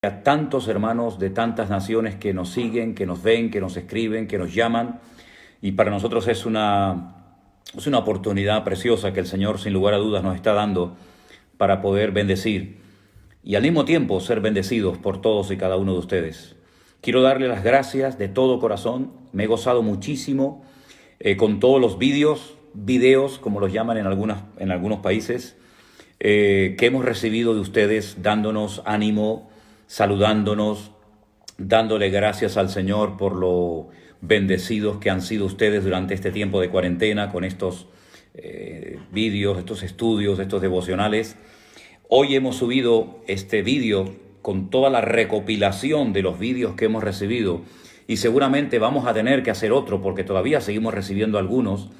a tantos hermanos de tantas naciones que nos siguen, que nos ven, que nos escriben, que nos llaman. Y para nosotros es una oportunidad preciosa que el Señor sin lugar a dudas nos está dando para poder bendecir y al mismo tiempo ser bendecidos por todos y cada uno de ustedes. Quiero darle las gracias de todo corazón. Me he gozado muchísimo con todos los videos, como los llaman en algunos países, que hemos recibido de ustedes, dándonos ánimo, saludándonos, dándole gracias al Señor por lo bendecidos que han sido ustedes durante este tiempo de cuarentena con estos vídeos, estos estudios, estos devocionales. Hoy hemos subido este vídeo con toda la recopilación de los vídeos que hemos recibido y seguramente vamos a tener que hacer otro porque todavía seguimos recibiendo algunos.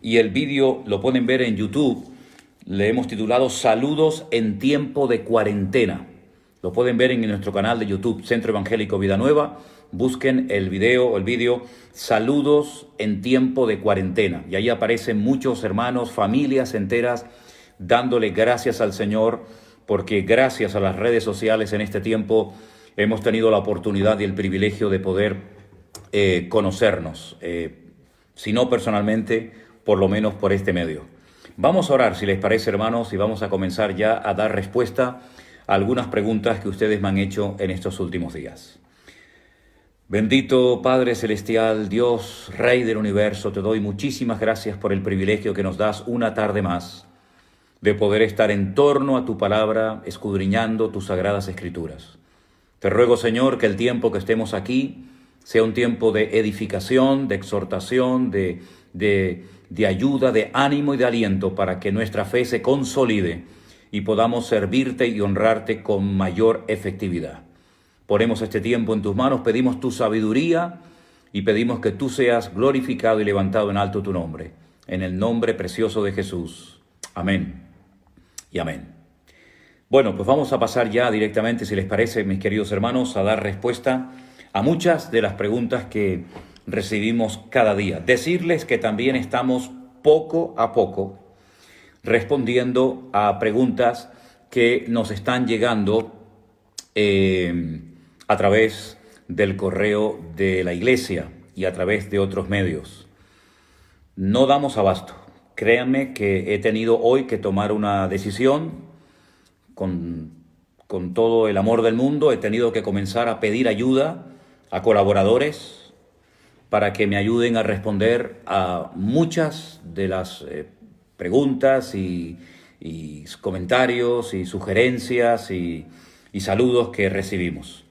Y el vídeo lo pueden ver en YouTube, le hemos titulado Saludos en tiempo de cuarentena. Lo pueden ver en nuestro canal de YouTube, Centro Evangélico Vida Nueva. Busquen el vídeo Saludos en tiempo de cuarentena. Y ahí aparecen muchos hermanos, familias enteras, dándole gracias al Señor, porque gracias a las redes sociales en este tiempo hemos tenido la oportunidad y el privilegio de poder conocernos, si no personalmente, por lo menos por este medio. Vamos a orar, si les parece, hermanos, y vamos a comenzar ya a dar respuesta a algunas preguntas que ustedes me han hecho en estos últimos días. Bendito Padre Celestial, Dios, Rey del Universo, te doy muchísimas gracias por el privilegio que nos das una tarde más de poder estar en torno a tu palabra, escudriñando tus sagradas escrituras. Te ruego, Señor, que el tiempo que estemos aquí sea un tiempo de edificación, de exhortación, de ayuda, de ánimo y de aliento para que nuestra fe se consolide y podamos servirte y honrarte con mayor efectividad. Ponemos este tiempo en tus manos, pedimos tu sabiduría y pedimos que tú seas glorificado y levantado en alto tu nombre. En el nombre precioso de Jesús. Amén y amén. Bueno, pues vamos a pasar ya directamente, si les parece, mis queridos hermanos, a dar respuesta a muchas de las preguntas que recibimos cada día. Decirles que también estamos poco a poco respondiendo a preguntas que nos están llegando a través del correo de la iglesia y a través de otros medios. No damos abasto. Créanme que he tenido hoy que tomar una decisión con todo el amor del mundo. He tenido que comenzar a pedir ayuda a colaboradores para que me ayuden a responder a muchas de las preguntas y comentarios y sugerencias y saludos que recibimos.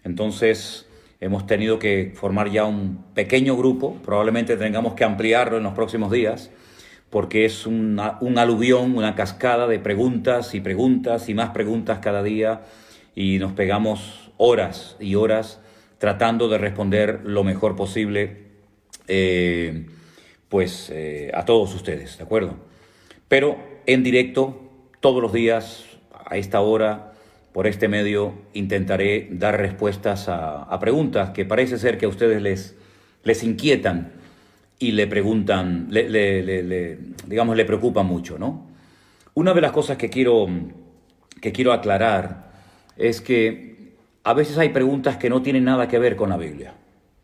Entonces hemos tenido que formar ya un pequeño grupo, probablemente tengamos que ampliarlo en los próximos días, porque es un aluvión, una cascada de preguntas y más preguntas cada día, y nos pegamos horas y horas tratando de responder lo mejor posible a todos ustedes, ¿de acuerdo? Pero en directo, todos los días, a esta hora, por este medio, intentaré dar respuestas a preguntas que parece ser que a ustedes les inquietan y le preguntan, le preocupan mucho, ¿no? Una de las cosas que quiero aclarar es que a veces hay preguntas que no tienen nada que ver con la Biblia,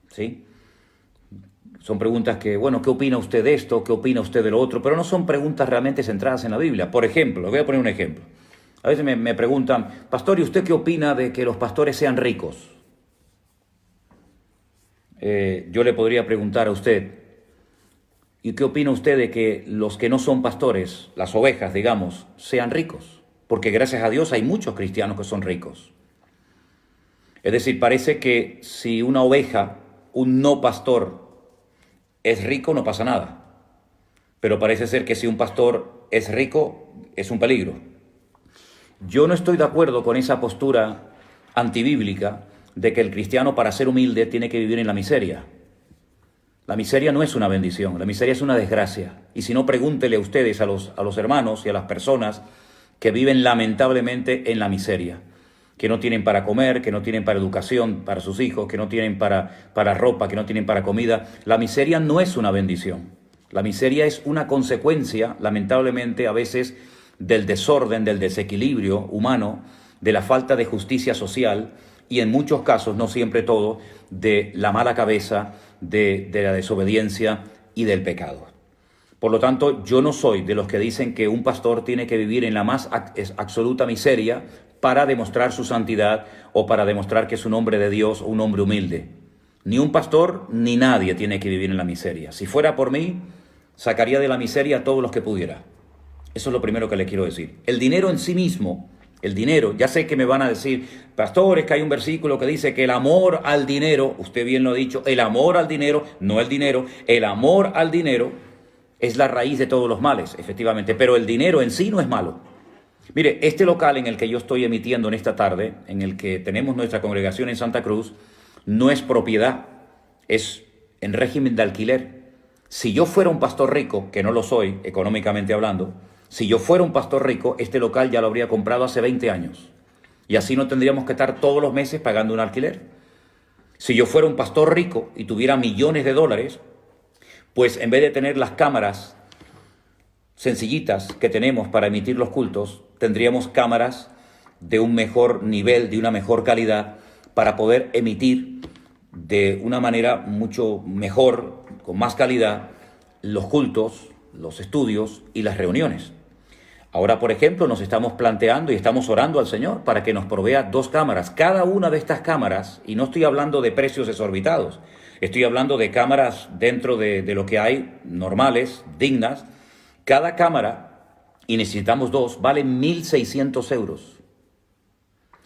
¿sí? Son preguntas que, bueno, ¿qué opina usted de esto? ¿Qué opina usted de lo otro? Pero no son preguntas realmente centradas en la Biblia. Por ejemplo, les voy a poner un ejemplo. A veces me preguntan, pastor, ¿y usted qué opina de que los pastores sean ricos? Yo le podría preguntar a usted, ¿y qué opina usted de que los que no son pastores, las ovejas, digamos, sean ricos? Porque gracias a Dios hay muchos cristianos que son ricos. Es decir, parece que si una oveja, un no pastor, es rico, no pasa nada. Pero parece ser que si un pastor es rico, es un peligro. Yo no estoy de acuerdo con esa postura antibíblica de que el cristiano, para ser humilde, tiene que vivir en la miseria. La miseria no es una bendición, la miseria es una desgracia. Y si no, pregúntele a ustedes, a los hermanos y a las personas que viven lamentablemente en la miseria, que no tienen para comer, que no tienen para educación para sus hijos, que no tienen para ropa, que no tienen para comida. La miseria no es una bendición. La miseria es una consecuencia, lamentablemente, a veces del desorden, del desequilibrio humano, de la falta de justicia social y en muchos casos, no siempre todo, de la mala cabeza, de la desobediencia y del pecado. Por lo tanto, yo no soy de los que dicen que un pastor tiene que vivir en la más absoluta miseria para demostrar su santidad o para demostrar que es un hombre de Dios o un hombre humilde. Ni un pastor ni nadie tiene que vivir en la miseria. Si fuera por mí, sacaría de la miseria a todos los que pudiera. Eso es lo primero que le quiero decir. El dinero en sí mismo, el dinero, ya sé que me van a decir, pastores, que hay un versículo que dice que el amor al dinero, usted bien lo ha dicho, el amor al dinero, no el dinero, el amor al dinero es la raíz de todos los males, efectivamente, pero el dinero en sí no es malo. Mire, este local en el que yo estoy emitiendo en esta tarde, en el que tenemos nuestra congregación en Santa Cruz, no es propiedad, es en régimen de alquiler. Si yo fuera un pastor rico, que no lo soy, económicamente hablando, si yo fuera un pastor rico, este local ya lo habría comprado hace 20 años. Y así no tendríamos que estar todos los meses pagando un alquiler. Si yo fuera un pastor rico y tuviera millones de dólares, pues en vez de tener las cámaras sencillitas que tenemos para emitir los cultos, tendríamos cámaras de un mejor nivel, de una mejor calidad, para poder emitir de una manera mucho mejor, con más calidad, los cultos, los estudios y las reuniones. Ahora, por ejemplo, nos estamos planteando y estamos orando al Señor para que nos provea 2 cámaras. Cada una de estas cámaras, y no estoy hablando de precios exorbitados, estoy hablando de cámaras dentro de lo que hay, normales, dignas. Cada cámara, y necesitamos 2, vale 1.600 euros.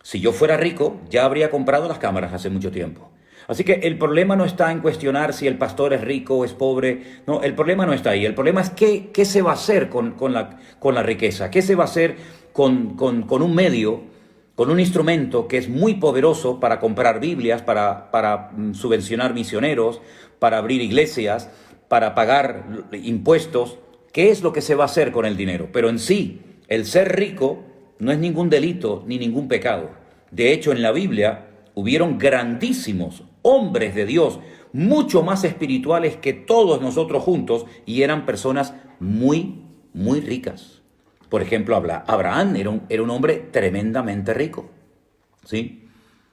Si yo fuera rico, ya habría comprado las cámaras hace mucho tiempo. Así que el problema no está en cuestionar si el pastor es rico o es pobre. No, el problema no está ahí. El problema es qué se va a hacer con la riqueza. ¿Qué se va a hacer con un medio, con un instrumento que es muy poderoso para comprar Biblias, para subvencionar misioneros, para abrir iglesias, para pagar impuestos? ¿Qué es lo que se va a hacer con el dinero? Pero en sí, el ser rico no es ningún delito ni ningún pecado. De hecho, en la Biblia hubieron grandísimos hombres de Dios, mucho más espirituales que todos nosotros juntos, y eran personas muy, muy ricas. Por ejemplo, Abraham era un hombre tremendamente rico, ¿sí?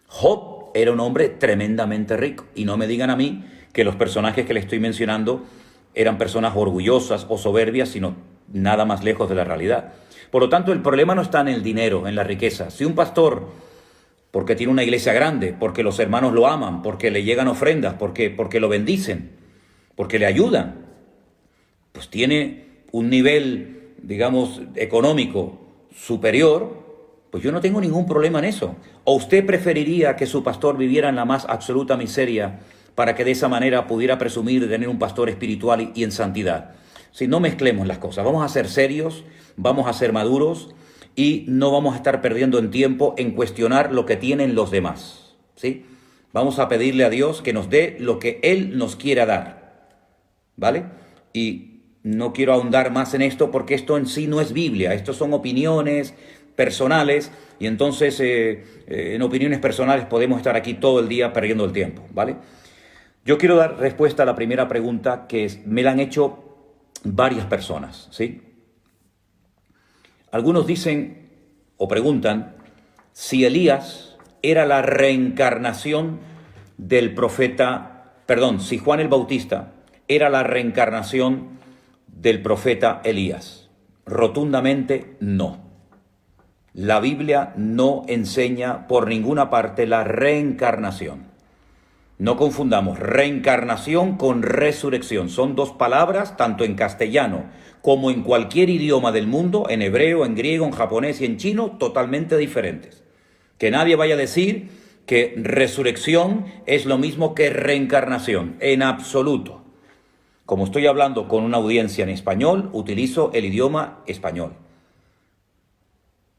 Job era un hombre tremendamente rico. Y no me digan a mí que los personajes que le estoy mencionando eran personas orgullosas o soberbias, sino nada más lejos de la realidad. Por lo tanto, el problema no está en el dinero, en la riqueza. Si un pastor, porque tiene una iglesia grande, porque los hermanos lo aman, porque le llegan ofrendas, porque lo bendicen, porque le ayudan, pues tiene un nivel, digamos, económico superior, pues yo no tengo ningún problema en eso. ¿O usted preferiría que su pastor viviera en la más absoluta miseria para que de esa manera pudiera presumir de tener un pastor espiritual y en santidad? Si no mezclemos las cosas, vamos a ser serios, vamos a ser maduros y no vamos a estar perdiendo en tiempo en cuestionar lo que tienen los demás, ¿sí? Vamos a pedirle a Dios que nos dé lo que Él nos quiera dar, ¿vale? Y no quiero ahondar más en esto porque esto en sí no es Biblia, esto son opiniones personales y entonces en opiniones personales podemos estar aquí todo el día perdiendo el tiempo, ¿vale? Yo quiero dar respuesta a la primera pregunta que me la han hecho varias personas, ¿sí? Algunos dicen o preguntan si Elías era la reencarnación del profeta, si Juan el Bautista era la reencarnación del profeta Elías. Rotundamente no. La Biblia no enseña por ninguna parte la reencarnación. No confundamos reencarnación con resurrección. Son 2 palabras, tanto en castellano como en cualquier idioma del mundo, en hebreo, en griego, en japonés y en chino, totalmente diferentes. Que nadie vaya a decir que resurrección es lo mismo que reencarnación, en absoluto. Como estoy hablando con una audiencia en español, utilizo el idioma español.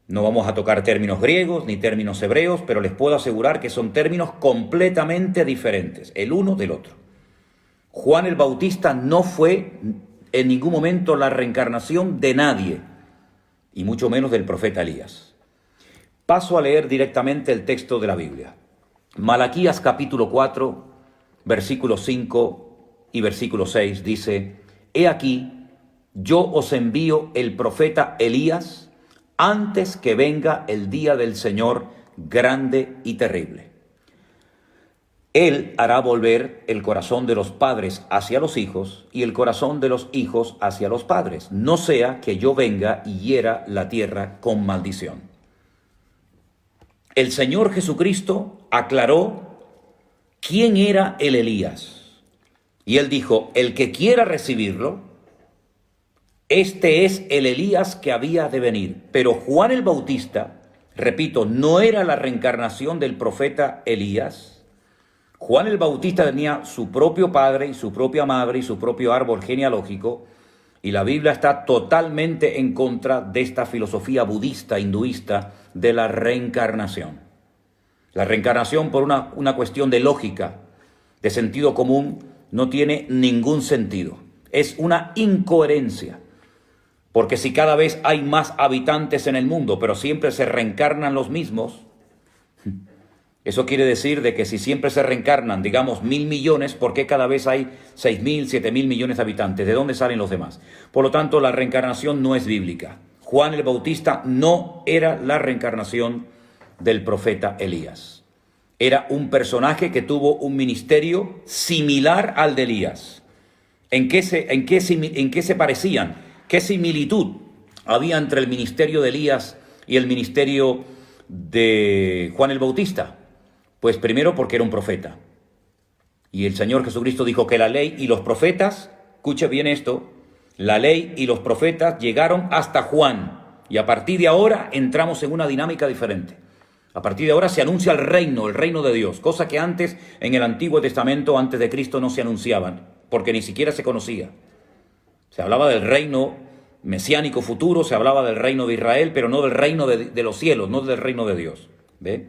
No vamos a tocar términos griegos ni términos hebreos, pero les puedo asegurar que son términos completamente diferentes, el uno del otro. Juan el Bautista no fue en ningún momento la reencarnación de nadie, y mucho menos del profeta Elías. Paso a leer directamente el texto de la Biblia. Malaquías capítulo 4, versículo 5 y versículo 6 dice: He aquí, yo os envío el profeta Elías antes que venga el día del Señor grande y terrible. Él hará volver el corazón de los padres hacia los hijos y el corazón de los hijos hacia los padres, no sea que yo venga y hiera la tierra con maldición. El Señor Jesucristo aclaró quién era el Elías. Y él dijo, el que quiera recibirlo, este es el Elías que había de venir. Pero Juan el Bautista, repito, no era la reencarnación del profeta Elías. Juan el Bautista tenía su propio padre y su propia madre y su propio árbol genealógico, y la Biblia está totalmente en contra de esta filosofía budista, hinduista, de la reencarnación. La reencarnación, por una cuestión de lógica, de sentido común, no tiene ningún sentido. Es una incoherencia, porque si cada vez hay más habitantes en el mundo, pero siempre se reencarnan los mismos, eso quiere decir de que si siempre se reencarnan, digamos, 1.000 millones, ¿por qué cada vez hay 6.000, 7.000 millones de habitantes? ¿De dónde salen los demás? Por lo tanto, la reencarnación no es bíblica. Juan el Bautista no era la reencarnación del profeta Elías. Era un personaje que tuvo un ministerio similar al de Elías. ¿En qué se parecían? ¿Qué similitud había entre el ministerio de Elías y el ministerio de Juan el Bautista? Pues primero porque era un profeta. Y el Señor Jesucristo dijo que la ley y los profetas, escuche bien esto, la ley y los profetas llegaron hasta Juan. Y a partir de ahora entramos en una dinámica diferente. A partir de ahora se anuncia el reino de Dios, cosa que antes en el Antiguo Testamento, antes de Cristo, no se anunciaban, porque ni siquiera se conocía. Se hablaba del reino mesiánico futuro, se hablaba del reino de Israel, pero no del reino de los cielos, no del reino de Dios. ¿Ve?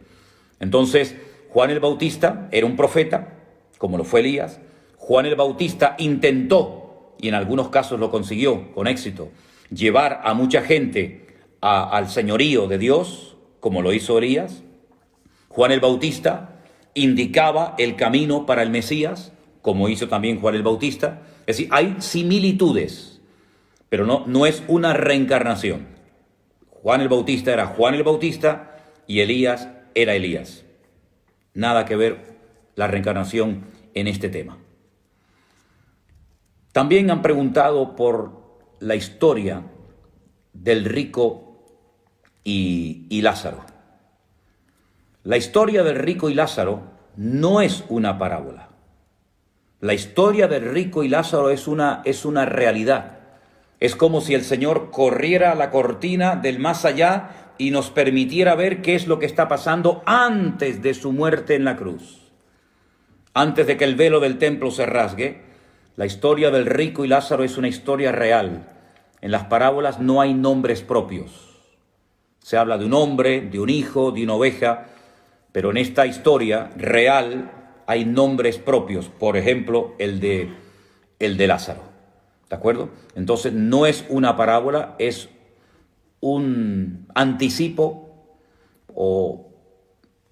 Entonces, Juan el Bautista era un profeta, como lo fue Elías. Juan el Bautista intentó, y en algunos casos lo consiguió con éxito, llevar a mucha gente al señorío de Dios, como lo hizo Elías. Juan el Bautista indicaba el camino para el Mesías, como hizo también Juan el Bautista. Es decir, hay similitudes, pero no es una reencarnación. Juan el Bautista era Juan el Bautista y Elías era Elías. Nada que ver la reencarnación en este tema. También han preguntado por la historia del rico y Lázaro. La historia del rico y Lázaro no es una parábola. La historia del rico y Lázaro es una realidad. Es como si el Señor corriera la cortina del más allá y nos permitiera ver qué es lo que está pasando antes de su muerte en la cruz. Antes de que el velo del templo se rasgue, la historia del rico y Lázaro es una historia real. En las parábolas no hay nombres propios. Se habla de un hombre, de un hijo, de una oveja, pero en esta historia real hay nombres propios. Por ejemplo, el de Lázaro. ¿De acuerdo? Entonces no es una parábola, es un anticipo o,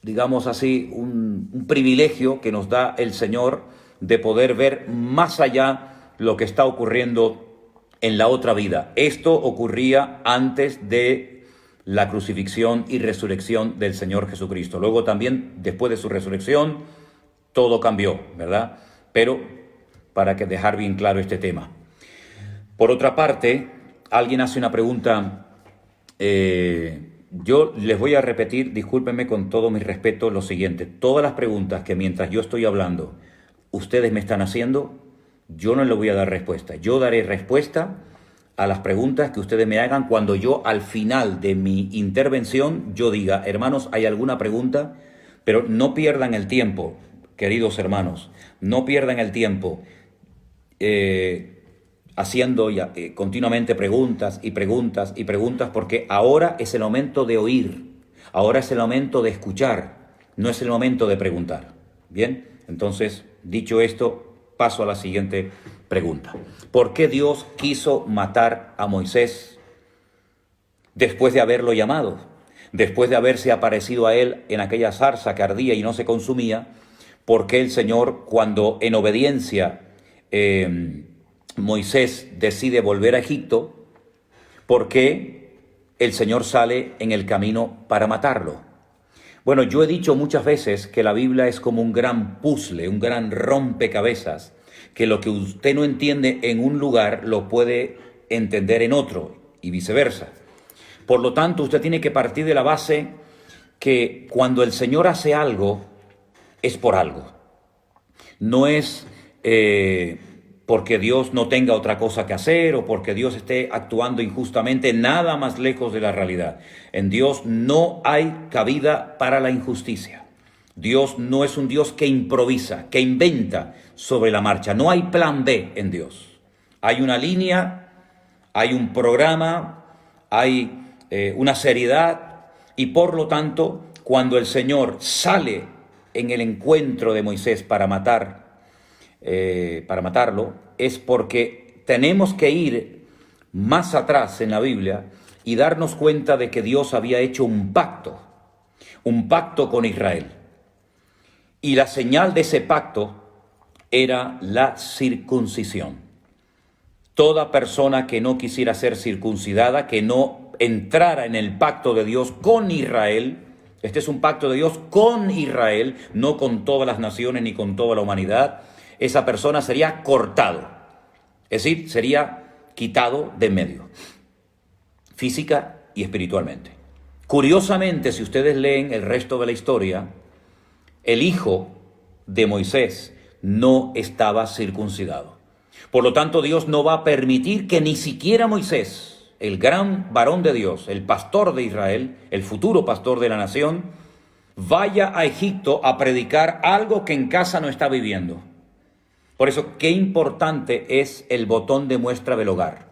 digamos así, un privilegio que nos da el Señor de poder ver más allá lo que está ocurriendo en la otra vida. Esto ocurría antes de la crucifixión y resurrección del Señor Jesucristo. Luego también, después de su resurrección, todo cambió, ¿verdad? Pero para que dejar bien claro este tema. Por otra parte, alguien hace una pregunta. Yo les voy a repetir, discúlpenme con todo mi respeto, lo siguiente. Todas las preguntas que mientras yo estoy hablando, ustedes me están haciendo, yo no les voy a dar respuesta. Yo daré respuesta a las preguntas que ustedes me hagan cuando yo al final de mi intervención, yo diga, hermanos, ¿hay alguna pregunta? Pero no pierdan el tiempo, queridos hermanos, no pierdan el tiempo haciendo continuamente preguntas y preguntas y preguntas, porque ahora es el momento de oír, ahora es el momento de escuchar, no es el momento de preguntar. Bien, entonces, dicho esto, paso a la siguiente pregunta. ¿Por qué Dios quiso matar a Moisés después de haberlo llamado? Después de haberse aparecido a él en aquella zarza que ardía y no se consumía, ¿por qué el Señor, cuando en obediencia Moisés decide volver a Egipto, por qué el Señor sale en el camino para matarlo? Bueno, yo he dicho muchas veces que la Biblia es como un gran puzzle, un gran rompecabezas, que lo que usted no entiende en un lugar lo puede entender en otro y viceversa. Por lo tanto, usted tiene que partir de la base que cuando el Señor hace algo, es por algo. No es porque Dios no tenga otra cosa que hacer o porque Dios esté actuando injustamente, nada más lejos de la realidad. En Dios no hay cabida para la injusticia. Dios no es un Dios que improvisa, que inventa sobre la marcha. No hay plan B en Dios. Hay una línea, hay un programa, hay una seriedad y por lo tanto, cuando el Señor sale en el encuentro de Moisés para matarlo, es porque tenemos que ir más atrás en la Biblia y darnos cuenta de que Dios había hecho un pacto con Israel. Y la señal de ese pacto era la circuncisión. Toda persona que no quisiera ser circuncidada, que no entrara en el pacto de Dios con Israel, este es un pacto de Dios con Israel, no con todas las naciones ni con toda la humanidad, esa persona sería cortado, es decir, sería quitado de en medio, física y espiritualmente. Curiosamente, si ustedes leen el resto de la historia, el hijo de Moisés no estaba circuncidado. Por lo tanto, Dios no va a permitir que ni siquiera Moisés, el gran varón de Dios, el pastor de Israel, el futuro pastor de la nación, vaya a Egipto a predicar algo que en casa no está viviendo. Por eso, qué importante es el botón de muestra del hogar.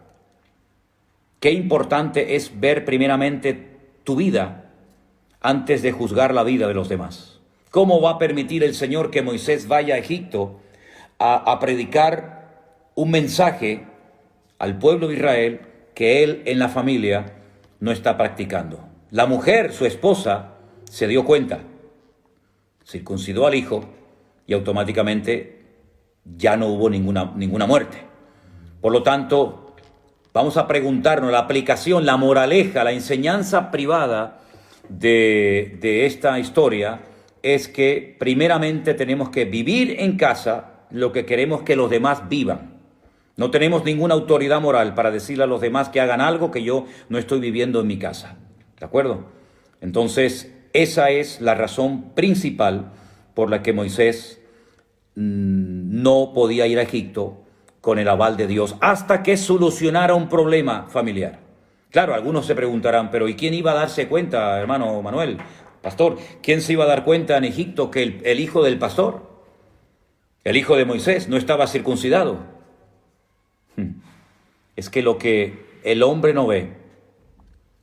Qué importante es ver primeramente tu vida antes de juzgar la vida de los demás. ¿Cómo va a permitir el Señor que Moisés vaya a Egipto a predicar un mensaje al pueblo de Israel que él en la familia no está practicando? La mujer, su esposa, se dio cuenta, circuncidó al hijo y automáticamente ya no hubo ninguna muerte. Por lo tanto, vamos a preguntarnos la aplicación, la moraleja, la enseñanza privada de esta historia es que primeramente tenemos que vivir en casa lo que queremos que los demás vivan. No tenemos ninguna autoridad moral para decirle a los demás que hagan algo que yo no estoy viviendo en mi casa. ¿De acuerdo? Entonces, esa es la razón principal por la que Moisés no podía ir a Egipto con el aval de Dios hasta que solucionara un problema familiar. Claro, algunos se preguntarán, pero ¿y quién iba a darse cuenta, hermano Manuel, pastor? ¿Quién se iba a dar cuenta en Egipto que el hijo del pastor, el hijo de Moisés, no estaba circuncidado? Es que lo que el hombre no ve,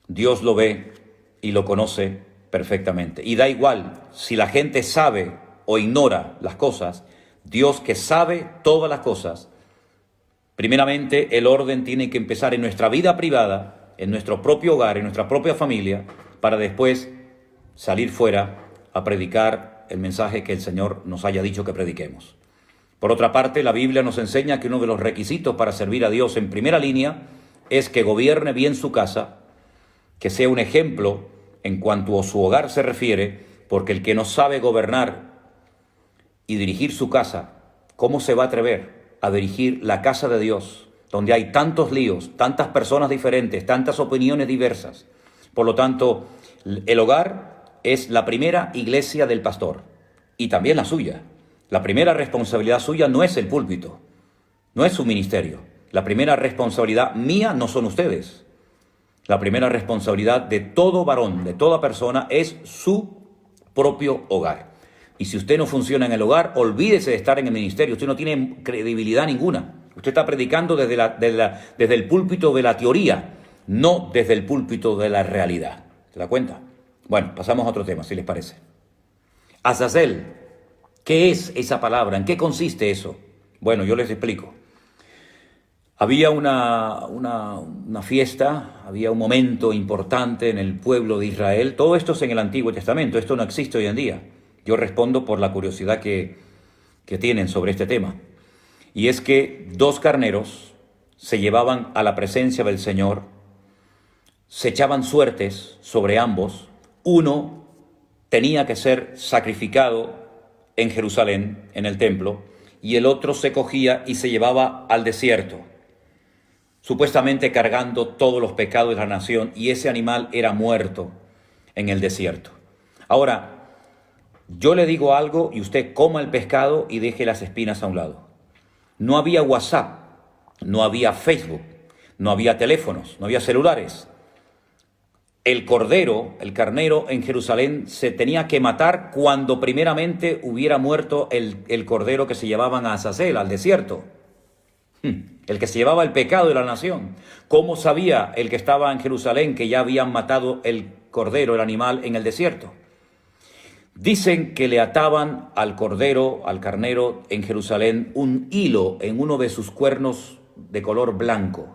Dios lo ve y lo conoce perfectamente. Y da igual si la gente sabe o ignora las cosas, Dios que sabe todas las cosas, primeramente el orden tiene que empezar en nuestra vida privada, en nuestro propio hogar, en nuestra propia familia, para después salir fuera a predicar el mensaje que el Señor nos haya dicho que prediquemos. Por otra parte, la Biblia nos enseña que uno de los requisitos para servir a Dios en primera línea es que gobierne bien su casa, que sea un ejemplo en cuanto a su hogar se refiere, porque el que no sabe gobernar y dirigir su casa, ¿cómo se va a atrever a dirigir la casa de Dios, donde hay tantos líos, tantas personas diferentes, tantas opiniones diversas? Por lo tanto, el hogar es la primera iglesia del pastor y también la suya. La primera responsabilidad suya no es el púlpito, no es su ministerio. La primera responsabilidad mía no son ustedes. La primera responsabilidad de todo varón, de toda persona, es su propio hogar. Y si usted no funciona en el hogar, olvídese de estar en el ministerio. Usted no tiene credibilidad ninguna. Usted está predicando desde el púlpito de la teoría, no desde el púlpito de la realidad. ¿Se da cuenta? Bueno, pasamos a otro tema, si les parece. Azazel, ¿qué es esa palabra? ¿En qué consiste eso? Bueno, yo les explico. Había una fiesta, había un momento importante en el pueblo de Israel. Todo esto es en el Antiguo Testamento, esto no existe hoy en día. Yo respondo por la curiosidad que tienen sobre este tema. Y es que 2 carneros se llevaban a la presencia del Señor, se echaban suertes sobre ambos. Uno tenía que ser sacrificado en Jerusalén, en el templo, y el otro se cogía y se llevaba al desierto, supuestamente cargando todos los pecados de la nación, y ese animal era muerto en el desierto. Ahora, yo le digo algo y usted coma el pescado y deje las espinas a un lado. No había WhatsApp, no había Facebook, no había teléfonos, no había celulares. El cordero, el carnero en Jerusalén se tenía que matar cuando primeramente hubiera muerto el cordero que se llevaban a Azazel, al desierto. El que se llevaba el pecado de la nación. ¿Cómo sabía el que estaba en Jerusalén que ya habían matado el cordero, el animal, en el desierto? Dicen que le ataban al cordero, al carnero en Jerusalén, un hilo en uno de sus cuernos de color blanco.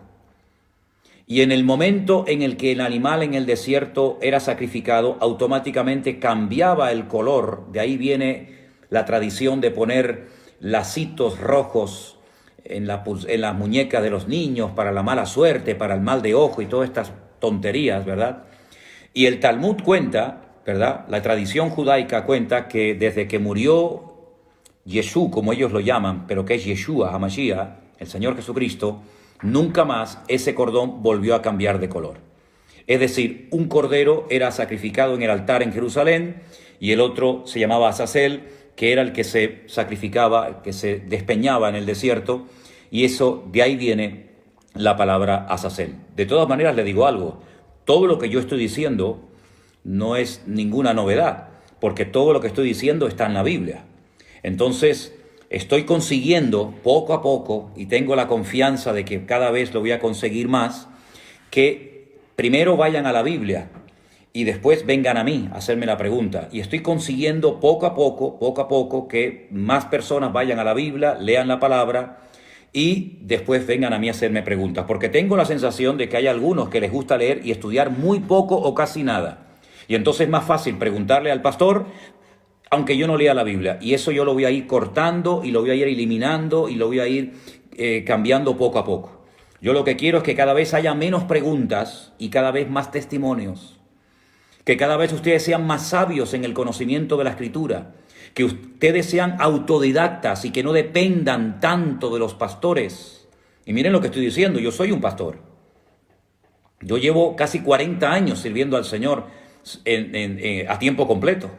Y en el momento en el que el animal en el desierto era sacrificado, automáticamente cambiaba el color. De ahí viene la tradición de poner lacitos rojos en las muñecas de los niños para la mala suerte, para el mal de ojo y todas estas tonterías, ¿verdad? Y el Talmud cuenta, ¿verdad? La tradición judaica cuenta que desde que murió Yeshú, como ellos lo llaman, pero que es Yeshua, HaMashiach, el Señor Jesucristo, nunca más ese cordón volvió a cambiar de color. Es decir, un cordero era sacrificado en el altar en Jerusalén y el otro se llamaba Azazel, que era el que se sacrificaba, el que se despeñaba en el desierto, y eso, de ahí viene la palabra Azazel. De todas maneras, le digo algo, todo lo que yo estoy diciendo no es ninguna novedad, porque todo lo que estoy diciendo está en la Biblia. Entonces, estoy consiguiendo poco a poco, y tengo la confianza de que cada vez lo voy a conseguir más, que primero vayan a la Biblia y después vengan a mí a hacerme la pregunta. Y estoy consiguiendo poco a poco, que más personas vayan a la Biblia, lean la palabra y después vengan a mí a hacerme preguntas. Porque tengo la sensación de que hay algunos que les gusta leer y estudiar muy poco o casi nada. Y entonces es más fácil preguntarle al pastor, aunque yo no lea la Biblia, y eso yo lo voy a ir cortando y lo voy a ir eliminando y lo voy a ir cambiando poco a poco. Yo lo que quiero es que cada vez haya menos preguntas y cada vez más testimonios, que cada vez ustedes sean más sabios en el conocimiento de la Escritura, que ustedes sean autodidactas y que no dependan tanto de los pastores. Y miren lo que estoy diciendo, yo soy un pastor. Yo llevo casi 40 años sirviendo al Señor a tiempo completo.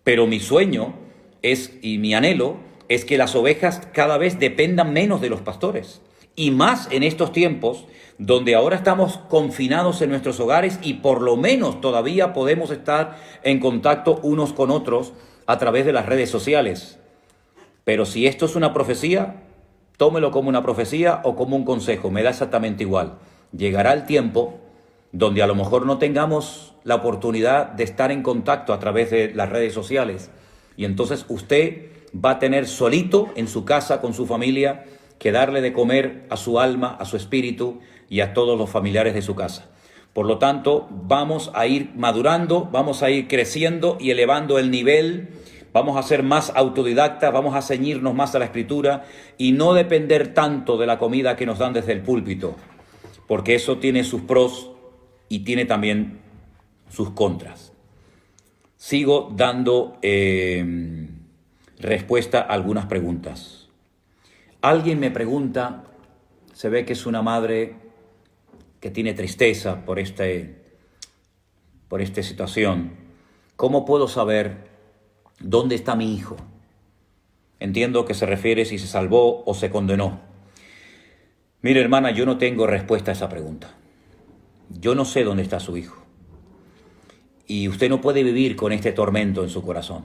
Pero mi sueño y mi anhelo es que las ovejas cada vez dependan menos de los pastores. Y más en estos tiempos donde ahora estamos confinados en nuestros hogares y por lo menos todavía podemos estar en contacto unos con otros a través de las redes sociales. Pero si esto es una profecía, tómelo como una profecía o como un consejo, me da exactamente igual. Llegará el tiempo donde a lo mejor no tengamos la oportunidad de estar en contacto a través de las redes sociales. Y entonces usted va a tener solito en su casa con su familia que darle de comer a su alma, a su espíritu y a todos los familiares de su casa. Por lo tanto, vamos a ir madurando, vamos a ir creciendo y elevando el nivel, vamos a ser más autodidactas, vamos a ceñirnos más a la Escritura y no depender tanto de la comida que nos dan desde el púlpito, porque eso tiene sus pros y tiene también sus contras. Sigo dando respuesta a algunas preguntas. Alguien me pregunta, se ve que es una madre que tiene tristeza por esta situación. ¿Cómo puedo saber dónde está mi hijo? Entiendo que se refiere si se salvó o se condenó. Mire, hermana, yo no tengo respuesta a esa pregunta. Yo no sé dónde está su hijo. Y usted no puede vivir con este tormento en su corazón.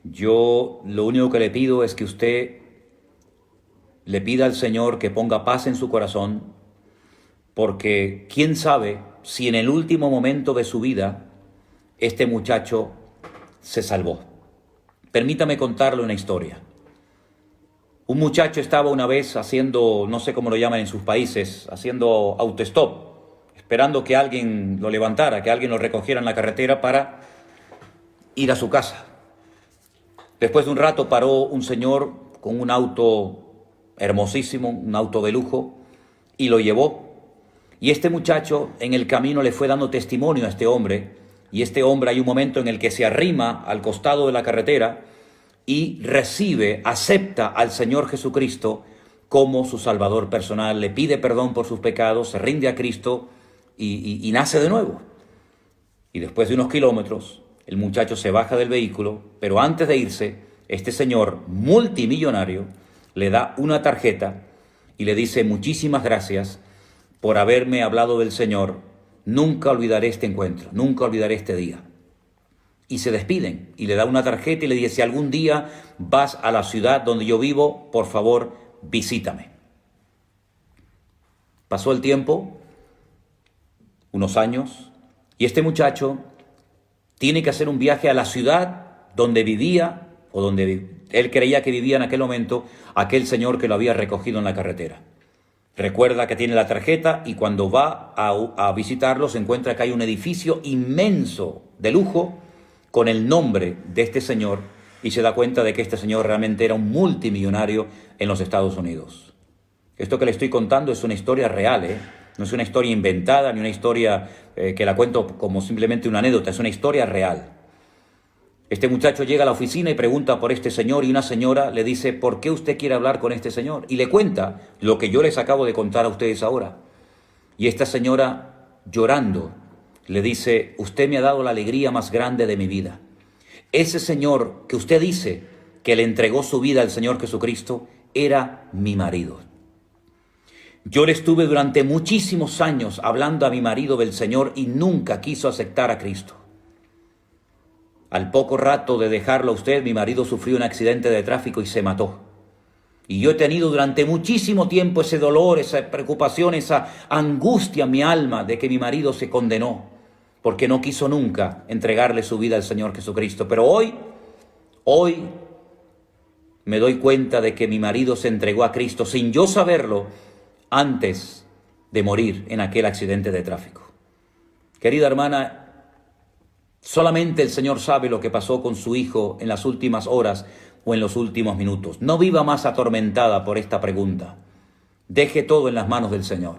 Yo lo único que le pido es que usted le pida al Señor que ponga paz en su corazón, porque quién sabe si en el último momento de su vida este muchacho se salvó. Permítame contarle una historia. Un muchacho estaba una vez haciendo, no sé cómo lo llaman en sus países, haciendo autostop, esperando que alguien lo levantara, que alguien lo recogiera en la carretera para ir a su casa. Después de un rato paró un señor con un auto hermosísimo, un auto de lujo, y lo llevó. Y este muchacho en el camino le fue dando testimonio a este hombre y este hombre hay un momento en el que se arrima al costado de la carretera y recibe, acepta al Señor Jesucristo como su Salvador personal, le pide perdón por sus pecados, se rinde a Cristo y nace de nuevo. Y después de unos kilómetros, el muchacho se baja del vehículo, pero antes de irse, este señor multimillonario le da una tarjeta y le dice: muchísimas gracias por haberme hablado del Señor, nunca olvidaré este encuentro, nunca olvidaré este día. Y se despiden y le da una tarjeta y le dice: si algún día vas a la ciudad donde yo vivo, por favor, visítame. Pasó el tiempo, unos años, y este muchacho tiene que hacer un viaje a la ciudad donde vivía, o donde él creía que vivía en aquel momento, aquel señor que lo había recogido en la carretera. Recuerda que tiene la tarjeta y cuando va a visitarlo se encuentra que hay un edificio inmenso de lujo con el nombre de este señor y se da cuenta de que este señor realmente era un multimillonario en los Estados Unidos. Esto que le estoy contando es una historia real, no es una historia inventada ni una historia que la cuento como simplemente una anécdota, es una historia real. Este muchacho llega a la oficina y pregunta por este señor y una señora le dice: ¿por qué usted quiere hablar con este señor? Y le cuenta lo que yo les acabo de contar a ustedes ahora. Y esta señora, llorando, le dice: usted me ha dado la alegría más grande de mi vida. Ese señor que usted dice que le entregó su vida al Señor Jesucristo era mi marido. Yo le estuve durante muchísimos años hablando a mi marido del Señor y nunca quiso aceptar a Cristo. Al poco rato de dejarlo a usted, mi marido sufrió un accidente de tráfico y se mató. Y yo he tenido durante muchísimo tiempo ese dolor, esa preocupación, esa angustia en mi alma de que mi marido se condenó, porque no quiso nunca entregarle su vida al Señor Jesucristo. Pero hoy me doy cuenta de que mi marido se entregó a Cristo sin yo saberlo antes de morir en aquel accidente de tráfico. Querida hermana, solamente el Señor sabe lo que pasó con su hijo en las últimas horas o en los últimos minutos. No viva más atormentada por esta pregunta. Deje todo en las manos del Señor.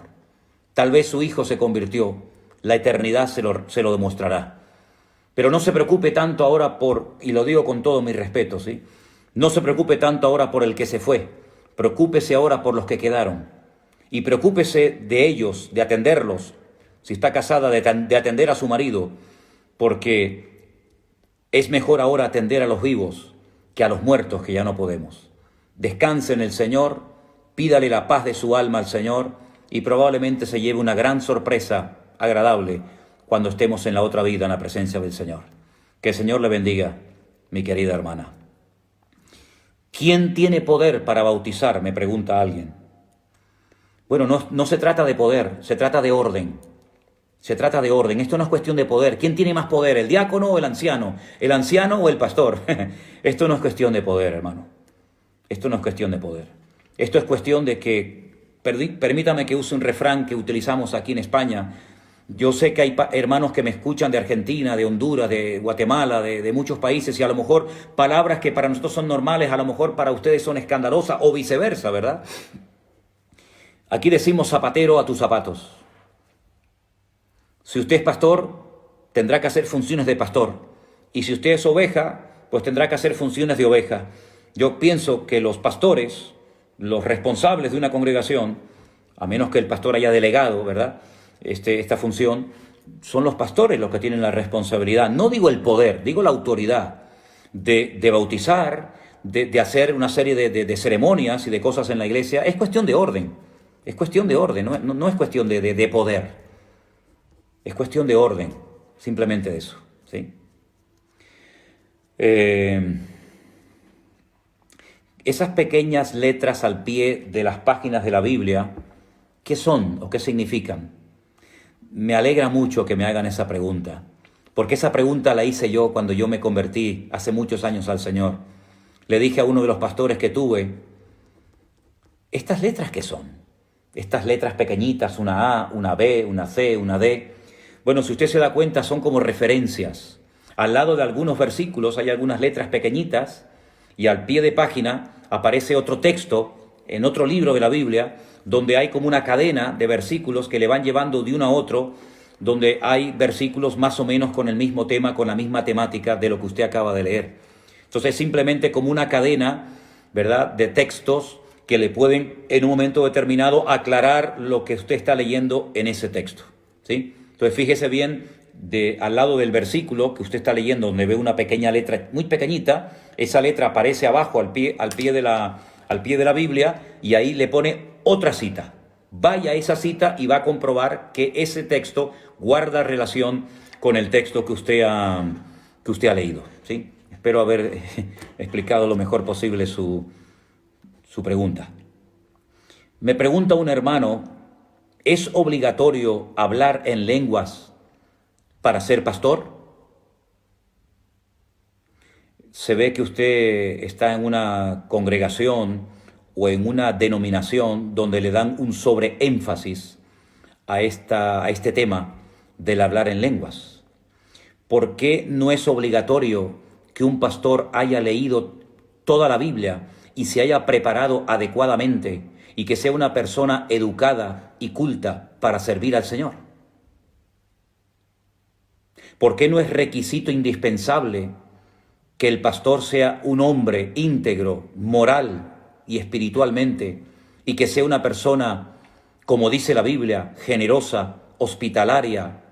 Tal vez su hijo se convirtió, la eternidad se lo demostrará. Pero no se preocupe tanto ahora y lo digo con todo mi respeto, ¿sí? No se preocupe tanto ahora por el que se fue. Preocúpese ahora por los que quedaron. Y preocúpese de ellos, de atenderlos. Si está casada, de atender a su marido, porque es mejor ahora atender a los vivos que a los muertos, que ya no podemos. Descanse en el Señor, pídale la paz de su alma al Señor y probablemente se lleve una gran sorpresa agradable cuando estemos en la otra vida en la presencia del Señor. Que el Señor le bendiga, mi querida hermana. ¿Quién tiene poder para bautizar?, me pregunta alguien. Bueno, no se trata de poder, se trata de orden. Se trata de orden. Esto no es cuestión de poder. ¿Quién tiene más poder, el diácono o el anciano? ¿El anciano o el pastor? Esto no es cuestión de poder, hermano. Esto no es cuestión de poder. Esto es cuestión de que, permítame que use un refrán que utilizamos aquí en España. Yo sé que hay hermanos que me escuchan de Argentina, de Honduras, de Guatemala, de muchos países, y a lo mejor palabras que para nosotros son normales, a lo mejor para ustedes son escandalosas o viceversa, ¿verdad? Aquí decimos zapatero a tus zapatos. Si usted es pastor, tendrá que hacer funciones de pastor. Y si usted es oveja, pues tendrá que hacer funciones de oveja. Yo pienso que los pastores, los responsables de una congregación, a menos que el pastor haya delegado, ¿verdad?, esta función, son los pastores los que tienen la responsabilidad. No digo el poder, digo la autoridad de bautizar, de hacer una serie de ceremonias y de cosas en la iglesia. Es cuestión de orden. Es cuestión de orden, no es cuestión de poder. Es cuestión de orden, simplemente de eso, ¿sí? Esas pequeñas letras al pie de las páginas de la Biblia, ¿qué son o qué significan? Me alegra mucho que me hagan esa pregunta, porque esa pregunta la hice yo cuando yo me convertí hace muchos años al Señor. Le dije a uno de los pastores que tuve: ¿estas letras qué son? Estas letras pequeñitas, una A, una B, una C, una D. Bueno, si usted se da cuenta, son como referencias. Al lado de algunos versículos hay algunas letras pequeñitas y al pie de página aparece otro texto en otro libro de la Biblia donde hay como una cadena de versículos que le van llevando de uno a otro, donde hay versículos más o menos con el mismo tema, con la misma temática de lo que usted acaba de leer. Entonces, simplemente como una cadena, ¿verdad?, de textos que le pueden en un momento determinado aclarar lo que usted está leyendo en ese texto, ¿sí? Entonces, fíjese bien, al lado del versículo que usted está leyendo, donde ve una pequeña letra muy pequeñita, esa letra aparece abajo al pie de la Biblia, y ahí le pone otra cita. Vaya a esa cita y va a comprobar que ese texto guarda relación con el texto que usted ha leído, ¿sí? Espero haber explicado lo mejor posible su pregunta. Me pregunta un hermano, ¿es obligatorio hablar en lenguas para ser pastor? Se ve que usted está en una congregación o en una denominación donde le dan un sobreénfasis a este tema del hablar en lenguas. ¿Por qué no es obligatorio que un pastor haya leído toda la Biblia y se haya preparado adecuadamente y que sea una persona educada y culta para servir al Señor? ¿Por qué no es requisito indispensable que el pastor sea un hombre íntegro, moral y espiritualmente, y que sea una persona, como dice la Biblia, generosa, hospitalaria,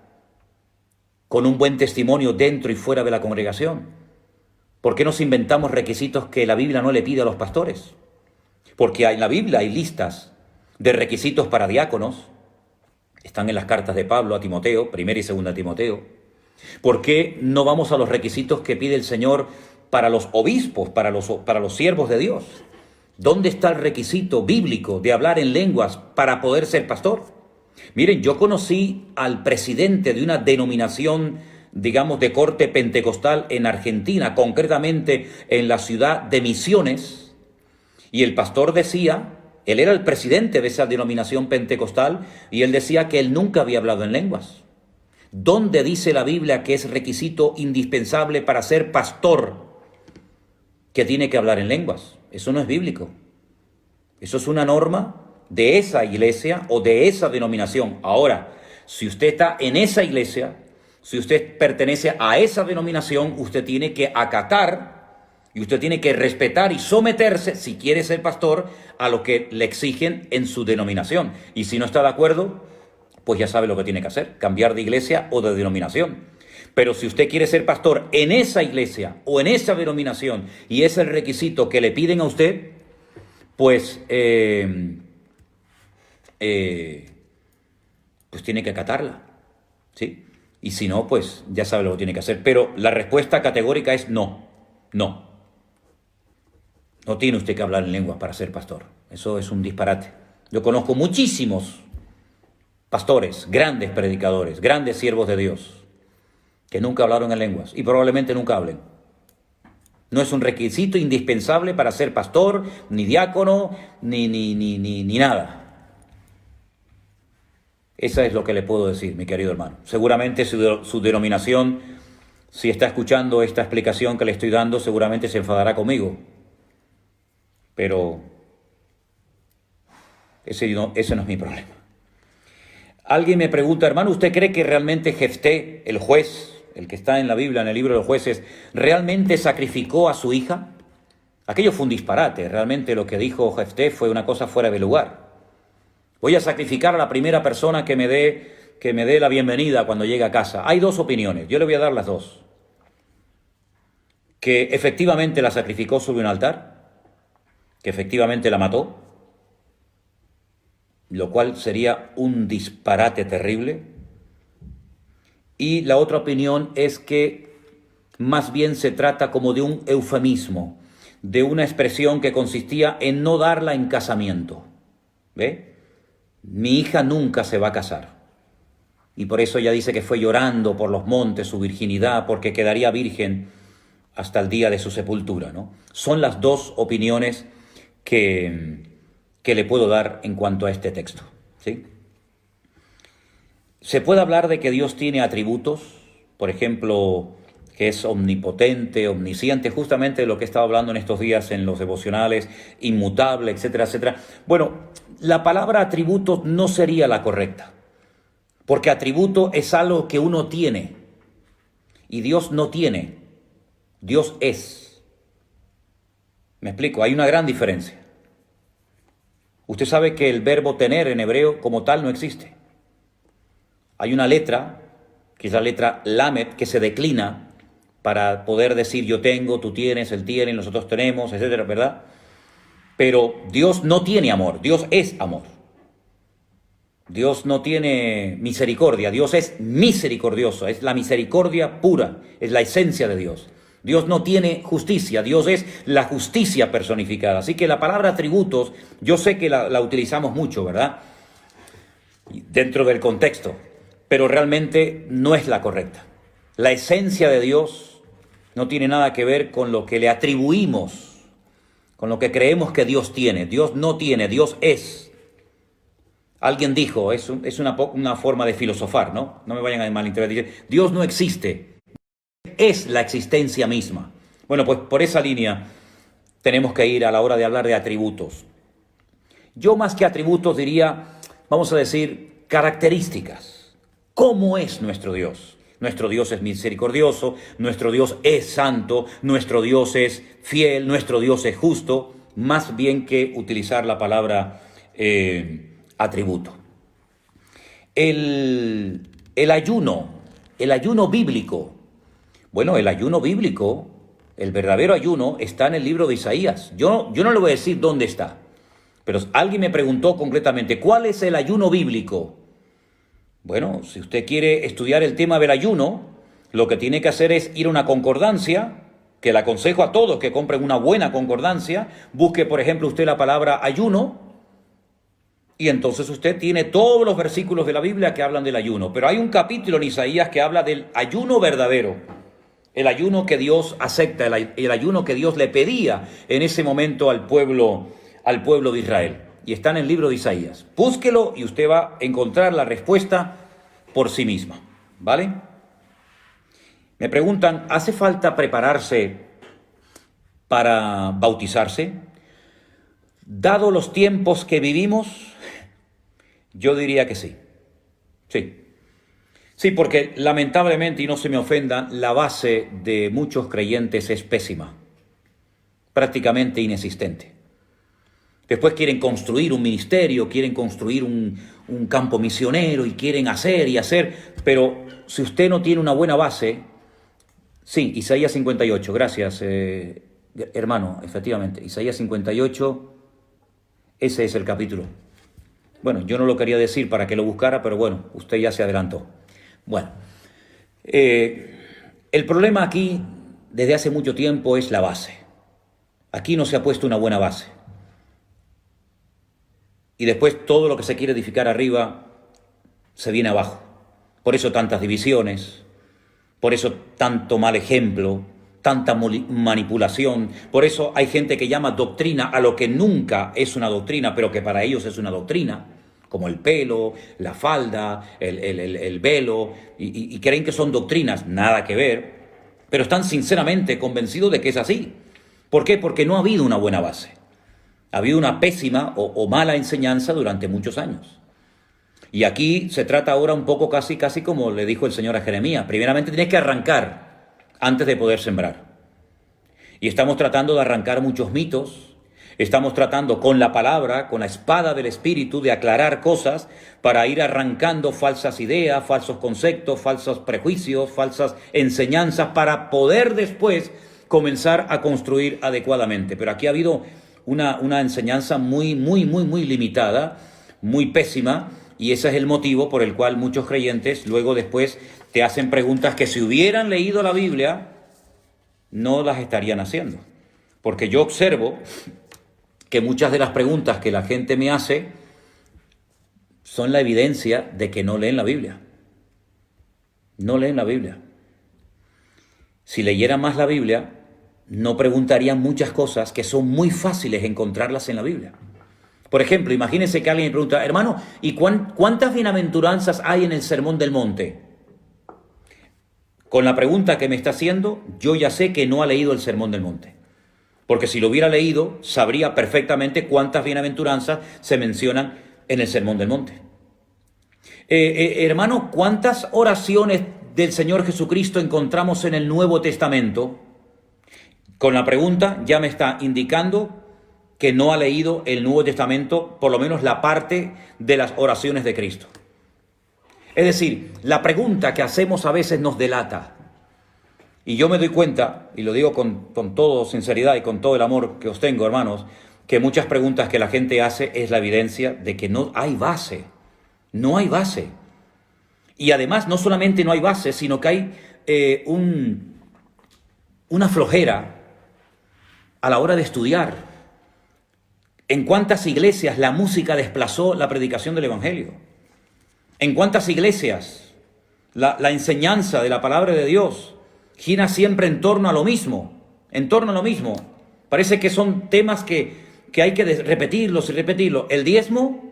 con un buen testimonio dentro y fuera de la congregación? ¿Por qué nos inventamos requisitos que la Biblia no le pide a los pastores? Porque en la Biblia hay listas de requisitos para diáconos, están en las cartas de Pablo a Timoteo, 1 y 2 Timoteo. ¿Por qué no vamos a los requisitos que pide el Señor para los obispos, para los siervos de Dios? ¿Dónde está el requisito bíblico de hablar en lenguas para poder ser pastor? Miren, yo conocí al presidente de una denominación, digamos, de corte pentecostal en Argentina, concretamente en la ciudad de Misiones, y el pastor decía, él era el presidente de esa denominación pentecostal, y él decía que él nunca había hablado en lenguas. ¿Dónde dice la Biblia que es requisito indispensable para ser pastor que tiene que hablar en lenguas? Eso no es bíblico. Eso es una norma de esa iglesia o de esa denominación. Ahora, si usted está en esa iglesia, si usted pertenece a esa denominación, usted tiene que acatar y usted tiene que respetar y someterse, si quiere ser pastor, a lo que le exigen en su denominación. Y si no está de acuerdo, pues ya sabe lo que tiene que hacer, cambiar de iglesia o de denominación. Pero si usted quiere ser pastor en esa iglesia o en esa denominación y es el requisito que le piden a usted, pues tiene que acatarla, ¿sí? Y si no, pues ya sabe lo que tiene que hacer. Pero la respuesta categórica es no, no. No tiene usted que hablar en lenguas para ser pastor. Eso es un disparate. Yo conozco muchísimos pastores, grandes predicadores, grandes siervos de Dios, que nunca hablaron en lenguas y probablemente nunca hablen. No es un requisito indispensable para ser pastor, ni diácono, ni nada. Eso es lo que le puedo decir, mi querido hermano. Seguramente su denominación, si está escuchando esta explicación que le estoy dando, seguramente se enfadará conmigo. Pero ese no es mi problema. Alguien me pregunta, hermano, ¿usted cree que realmente Jefté, el juez, el que está en la Biblia, en el libro de los jueces, realmente sacrificó a su hija? Aquello fue un disparate. Realmente lo que dijo Jefté fue una cosa fuera de lugar. Voy a sacrificar a la primera persona que me dé la bienvenida cuando llegue a casa. Hay dos opiniones, yo le voy a dar las dos. Que efectivamente la sacrificó sobre un altar, que efectivamente la mató, lo cual sería un disparate terrible. Y la otra opinión es que más bien se trata como de un eufemismo, de una expresión que consistía en no darla en casamiento. ¿Ve? Mi hija nunca se va a casar. Y por eso ella dice que fue llorando por los montes su virginidad, porque quedaría virgen hasta el día de su sepultura, ¿no? Son las dos opiniones que le puedo dar en cuanto a este texto, ¿sí? Se puede hablar de que Dios tiene atributos, por ejemplo, que es omnipotente, omnisciente, justamente de lo que he estado hablando en estos días en los devocionales, inmutable, etcétera, etcétera. Bueno, la palabra atributos no sería la correcta, Porque atributo es algo que uno tiene y Dios no tiene, Dios es. ¿Me explico? Hay una gran diferencia. Usted sabe que el verbo tener en hebreo como tal no existe. Hay una letra, que es la letra lamed, que se declina para poder decir yo tengo, tú tienes, él tiene, nosotros tenemos, etcétera, ¿verdad? Pero Dios no tiene amor, Dios es amor. Dios no tiene misericordia, Dios es misericordioso, es la misericordia pura, es la esencia de Dios. Dios no tiene justicia, Dios es la justicia personificada. Así que la palabra atributos, yo sé que la utilizamos mucho, ¿verdad? Dentro del contexto, pero realmente no es la correcta. La esencia de Dios no tiene nada que ver con lo que le atribuimos, con lo que creemos que Dios tiene. Dios no tiene, Dios es. Alguien dijo, es una forma de filosofar, ¿no? No me vayan a malinterpretar. Dios no existe, es la existencia misma. Bueno, pues por esa línea tenemos que ir a la hora de hablar de atributos. Yo más que atributos diría, vamos a decir, características. ¿Cómo es nuestro Dios? Nuestro Dios es misericordioso, nuestro Dios es santo, nuestro Dios es fiel, nuestro Dios es justo, más bien que utilizar la palabra atributo. El ayuno bíblico. Bueno, el ayuno bíblico, el verdadero ayuno, está en el libro de Isaías. Yo no le voy a decir dónde está, pero alguien me preguntó concretamente, ¿cuál es el ayuno bíblico? Bueno, si usted quiere estudiar el tema del ayuno, lo que tiene que hacer es ir a una concordancia, que le aconsejo a todos que compren una buena concordancia, busque, por ejemplo, usted la palabra ayuno, y entonces usted tiene todos los versículos de la Biblia que hablan del ayuno. Pero hay un capítulo en Isaías que habla del ayuno verdadero, el ayuno que Dios acepta, el ayuno que Dios le pedía en ese momento al pueblo de Israel. Y está en el libro de Isaías. Búsquelo y usted va a encontrar la respuesta por sí misma, ¿vale? Me preguntan, ¿hace falta prepararse para bautizarse? Dado los tiempos que vivimos, yo diría que sí. Sí, porque lamentablemente, y no se me ofendan, la base de muchos creyentes es pésima, prácticamente inexistente. Después quieren construir un ministerio, quieren construir un campo misionero y quieren hacer y hacer, pero si usted no tiene una buena base, sí, Isaías 58, gracias hermano, efectivamente, Isaías 58, ese es el capítulo. Bueno, yo no lo quería decir para que lo buscara, pero bueno, usted ya se adelantó. Bueno, el problema aquí, desde hace mucho tiempo, es la base. Aquí no se ha puesto una buena base. Y después todo lo que se quiere edificar arriba se viene abajo. Por eso tantas divisiones, por eso tanto mal ejemplo, tanta manipulación. Por eso hay gente que llama doctrina a lo que nunca es una doctrina, pero que para ellos es una doctrina, como el pelo, la falda, el velo, y creen que son doctrinas, nada que ver, pero están sinceramente convencidos de que es así. ¿Por qué? Porque no ha habido una buena base. Ha habido una pésima o mala enseñanza durante muchos años. Y aquí se trata ahora un poco casi como le dijo el Señor a Jeremías. Primeramente tienes que arrancar antes de poder sembrar. Y estamos tratando de arrancar muchos mitos. Estamos tratando con la palabra, con la espada del Espíritu, de aclarar cosas para ir arrancando falsas ideas, falsos conceptos, falsos prejuicios, falsas enseñanzas para poder después comenzar a construir adecuadamente. Pero aquí ha habido una enseñanza muy limitada, muy pésima, y ese es el motivo por el cual muchos creyentes luego después te hacen preguntas que si hubieran leído la Biblia no las estarían haciendo. Porque yo observo que muchas de las preguntas que la gente me hace son la evidencia de que no leen la Biblia. No leen la Biblia. Si leyeran más la Biblia, no preguntarían muchas cosas que son muy fáciles encontrarlas en la Biblia. Por ejemplo, imagínense que alguien me pregunta, hermano, ¿y cuántas bienaventuranzas hay en el Sermón del Monte? Con la pregunta que me está haciendo, yo ya sé que no ha leído el Sermón del Monte. Porque si lo hubiera leído, sabría perfectamente cuántas bienaventuranzas se mencionan en el Sermón del Monte. Hermano, ¿cuántas oraciones del Señor Jesucristo encontramos en el Nuevo Testamento? Con la pregunta ya me está indicando que no ha leído el Nuevo Testamento, por lo menos la parte de las oraciones de Cristo. Es decir, la pregunta que hacemos a veces nos delata. Y yo me doy cuenta, y lo digo con toda sinceridad y con todo el amor que os tengo, hermanos, que muchas preguntas que la gente hace es la evidencia de que no hay base. No hay base. Y además no solamente no hay base, sino que hay una flojera a la hora de estudiar. ¿En cuántas iglesias la música desplazó la predicación del Evangelio? ¿En cuántas iglesias la enseñanza de la palabra de Dios gira siempre en torno a lo mismo? En torno a lo mismo. Parece que son temas que hay que repetirlos y repetirlos. El diezmo,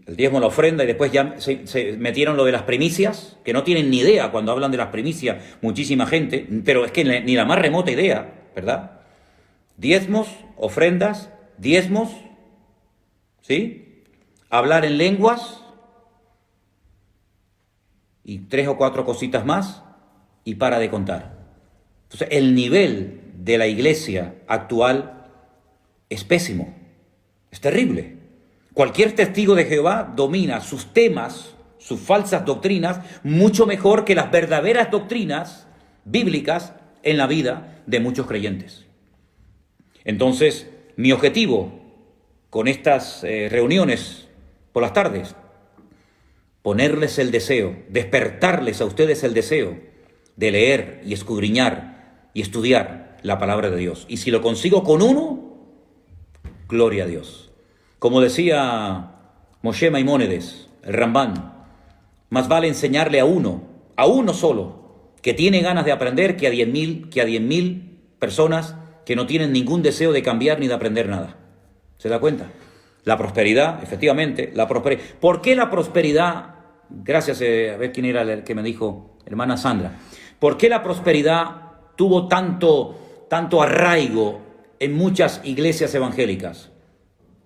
la ofrenda, y después ya se metieron lo de las primicias, que no tienen ni idea cuando hablan de las primicias muchísima gente, pero es que ni la más remota idea, ¿verdad? Diezmos, ofrendas, diezmos, ¿sí? Hablar en lenguas y 3 o 4 cositas más y para de contar. Entonces, el nivel de la iglesia actual es pésimo, es terrible. Cualquier testigo de Jehová domina sus temas, sus falsas doctrinas, mucho mejor que las verdaderas doctrinas bíblicas en la vida de muchos creyentes. Entonces, mi objetivo con estas reuniones por las tardes, ponerles el deseo, despertarles a ustedes el deseo de leer y escudriñar y estudiar la palabra de Dios. Y si lo consigo con uno, gloria a Dios. Como decía Moshe Maimónides, el Rambán, más vale enseñarle a uno solo, que tiene ganas de aprender, que a 10.000 personas que no tienen ningún deseo de cambiar ni de aprender nada. ¿Se da cuenta? La prosperidad, efectivamente, la prosperidad. ¿Por qué la prosperidad? Gracias, a ver quién era el que me dijo, hermana Sandra. ¿Por qué la prosperidad tuvo tanto arraigo en muchas iglesias evangélicas?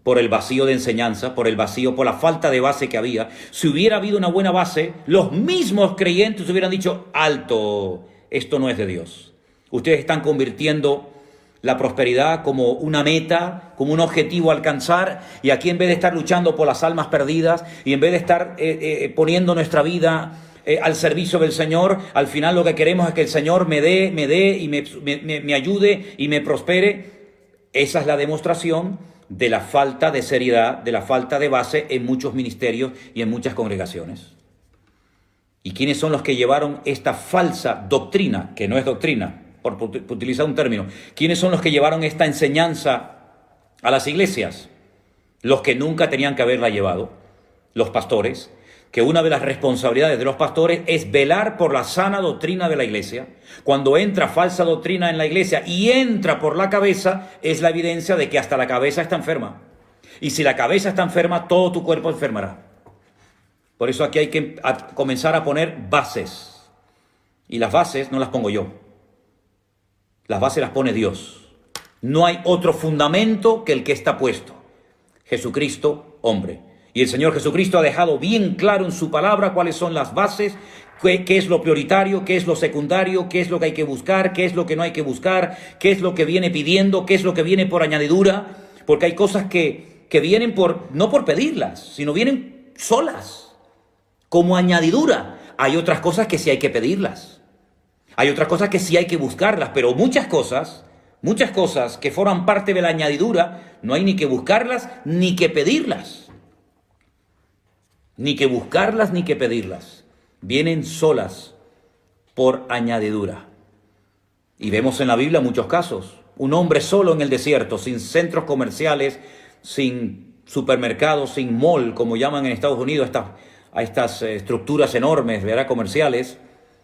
Por el vacío de enseñanza, por la falta de base que había. Si hubiera habido una buena base, los mismos creyentes hubieran dicho, alto, esto no es de Dios. Ustedes están convirtiendo la prosperidad como una meta, como un objetivo a alcanzar, y aquí en vez de estar luchando por las almas perdidas, y en vez de estar poniendo nuestra vida al servicio del Señor, al final lo que queremos es que el Señor me dé y me ayude y me prospere. Esa es la demostración de la falta de seriedad, de la falta de base en muchos ministerios y en muchas congregaciones. ¿Y quiénes son los que llevaron esta falsa doctrina, que no es doctrina, por utilizar un término? ¿Quiénes son los que llevaron esta enseñanza a las iglesias? Los que nunca tenían que haberla llevado, los pastores, que una de las responsabilidades de los pastores es velar por la sana doctrina de la iglesia. Cuando entra falsa doctrina en la iglesia y entra por la cabeza, es la evidencia de que hasta la cabeza está enferma. Y si la cabeza está enferma, todo tu cuerpo enfermará. Por eso aquí hay que comenzar a poner bases. Y las bases no las pongo yo. Las bases las pone Dios. No hay otro fundamento que el que está puesto. Jesucristo, hombre. Y el Señor Jesucristo ha dejado bien claro en su palabra cuáles son las bases, qué es lo prioritario, qué es lo secundario, qué es lo que hay que buscar, qué es lo que no hay que buscar, qué es lo que viene pidiendo, qué es lo que viene por añadidura. Porque hay cosas que vienen no por pedirlas, sino vienen solas, como añadidura. Hay otras cosas que sí hay que pedirlas. Hay otras cosas que sí hay que buscarlas, pero muchas cosas que forman parte de la añadidura, no hay ni que buscarlas ni que pedirlas. Ni que buscarlas ni que pedirlas. Vienen solas por añadidura. Y vemos en la Biblia muchos casos. Un hombre solo en el desierto, sin centros comerciales, sin supermercados, sin mall, como llaman en Estados Unidos a estas estructuras enormes, ¿verdad?, comerciales.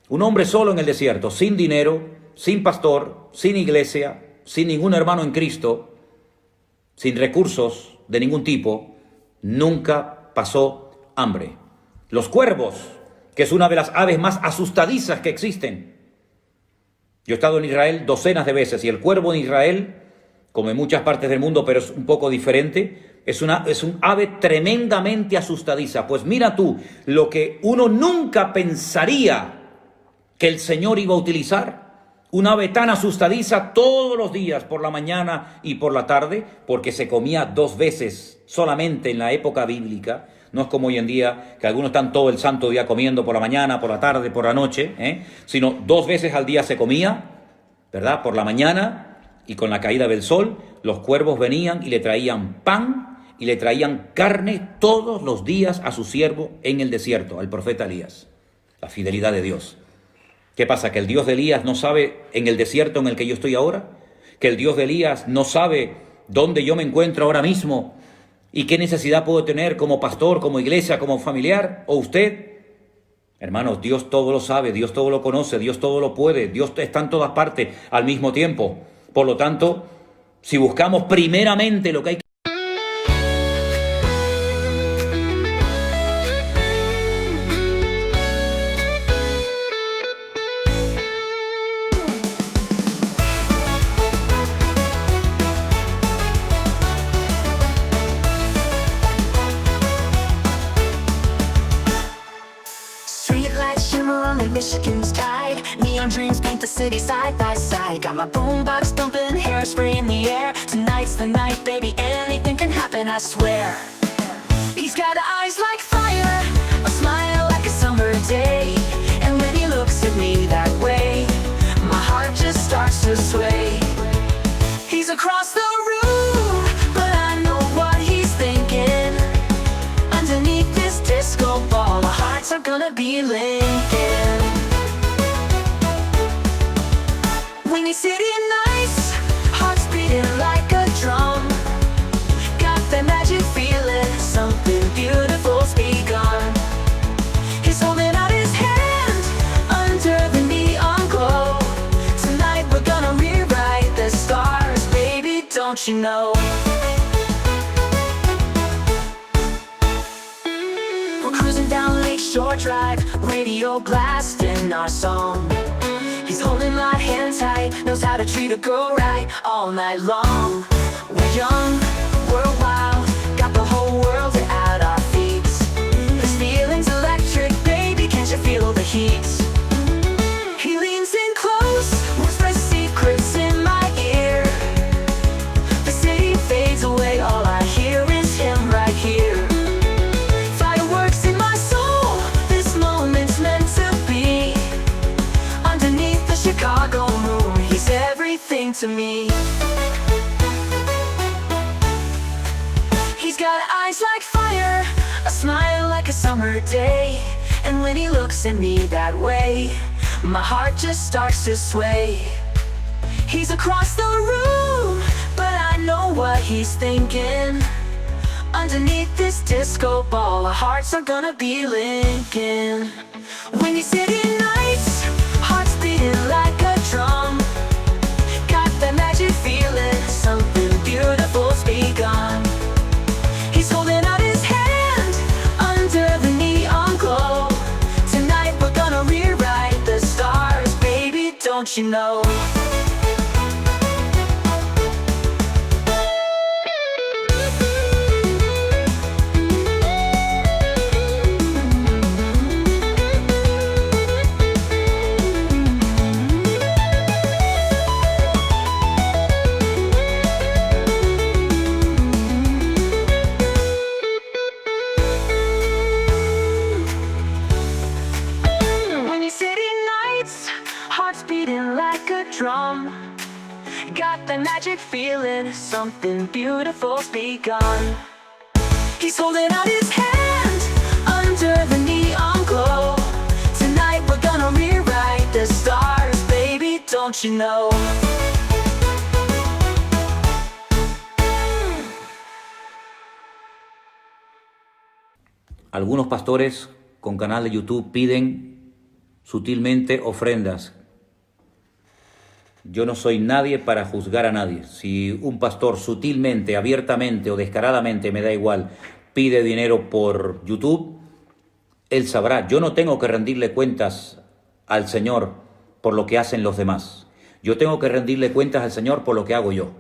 Un hombre solo en el desierto, sin dinero, sin pastor, sin iglesia, sin ningún hermano en Cristo, sin recursos de ningún tipo, nunca pasó hambre. Los cuervos, que es una de las aves más asustadizas que existen. Yo he estado en Israel docenas de veces y el cuervo en Israel, como en muchas partes del mundo, pero es un poco diferente, Es un ave tremendamente asustadiza. Pues mira tú, lo que uno nunca pensaría que el Señor iba a utilizar. Un ave tan asustadiza todos los días, por la mañana y por la tarde, porque se comía 2 veces solamente en la época bíblica. No es como hoy en día, que algunos están todo el santo día comiendo por la mañana, por la tarde, por la noche, sino 2 veces al día se comía, ¿verdad? Por la mañana y con la caída del sol, los cuervos venían y le traían pan y le traían carne todos los días a su siervo en el desierto, al profeta Elías. La fidelidad de Dios. ¿Qué pasa? ¿Que el Dios de Elías no sabe en el desierto en el que yo estoy ahora? ¿Que el Dios de Elías no sabe dónde yo me encuentro ahora mismo? ¿Y qué necesidad puedo tener como pastor, como iglesia, como familiar? ¿O usted? Hermanos, Dios todo lo sabe, Dios todo lo conoce, Dios todo lo puede, Dios está en todas partes al mismo tiempo. Por lo tanto, si buscamos primeramente lo que hay que... Michigan's tide, neon dreams paint the city side by side. Got my boombox thumping, hairspray in the air. Tonight's the night, baby, anything can happen, I swear. He's got eyes like fire, a smile like a summer day. And when he looks at me that way, my heart just starts to sway. He's across the room, but I know what he's thinking. Underneath this disco ball, our hearts are gonna be linking. When he's sitting nice, hearts beating like a drum. Got that magic feeling, something beautiful's begun. He's holding out his hand under the neon glow. Tonight we're gonna rewrite the stars, baby, don't you know? We're cruising down Lakeshore Drive, radio blasting our song. He's holding my hand tight, knows how to treat a girl right all night long. We're young, we're wild, got the whole world at our feet. This feeling's electric, baby, can't you feel the heat? He leans in close, whispers secrets in my ear. The city fades away, all I hear is him right here. Fireworks in my soul, this moment's meant to be. Underneath the Chicago moon, he's everything to me. He's got eyes like fire, a smile like a summer day. And when he looks at me that way, my heart just starts to sway. He's across the room, but I know what he's thinking. Underneath this disco ball, our hearts are gonna be linking. When he's sitting nice, hearts beating like a drum. Got that magic feeling, something beautiful's begun. He's holding out his hand under the neon glow. Tonight we're gonna rewrite the stars, baby, don't you know? Drum. Got that magic feeling, something beautiful's begun. He's holding out his hand under the neon glow. Tonight we're gonna rewrite the stars, baby, don't you know? Algunos pastores con canal de YouTube piden sutilmente ofrendas. Yo no soy nadie para juzgar a nadie. Si un pastor sutilmente, abiertamente o descaradamente, me da igual, pide dinero por YouTube, él sabrá. Yo no tengo que rendirle cuentas al Señor por lo que hacen los demás. Yo tengo que rendirle cuentas al Señor por lo que hago yo.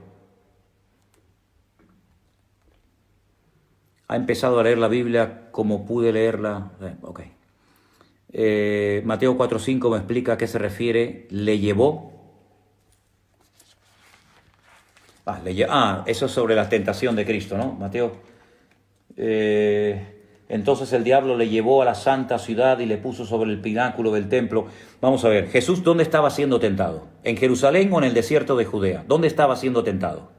ha empezado a leer la Biblia como pude leerla. Ok. Mateo 4:5 me explica a qué se refiere. Le llevó. Eso es sobre la tentación de Cristo, ¿no? Mateo. Entonces el diablo le llevó a la santa ciudad y le puso sobre el pináculo del templo. Vamos a ver, Jesús, ¿dónde estaba siendo tentado? ¿En Jerusalén o en el desierto de Judea? ¿Dónde estaba siendo tentado?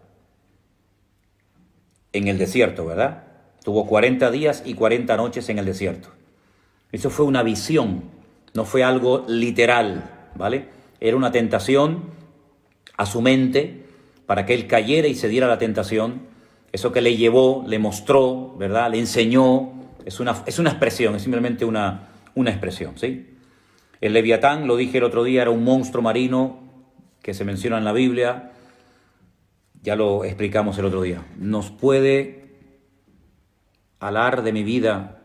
En el desierto, ¿verdad? Tuvo 40 días y 40 noches en el desierto. Eso fue una visión, no fue algo literal, ¿vale? Era una tentación a su mente para que él cayera y se diera la tentación. Eso que le llevó, le mostró, ¿verdad? Le enseñó. Es una expresión, es simplemente una expresión, ¿sí? El Leviatán, lo dije el otro día, era un monstruo marino que se menciona en la Biblia. Ya lo explicamos el otro día. ¿Nos puede alar de mi vida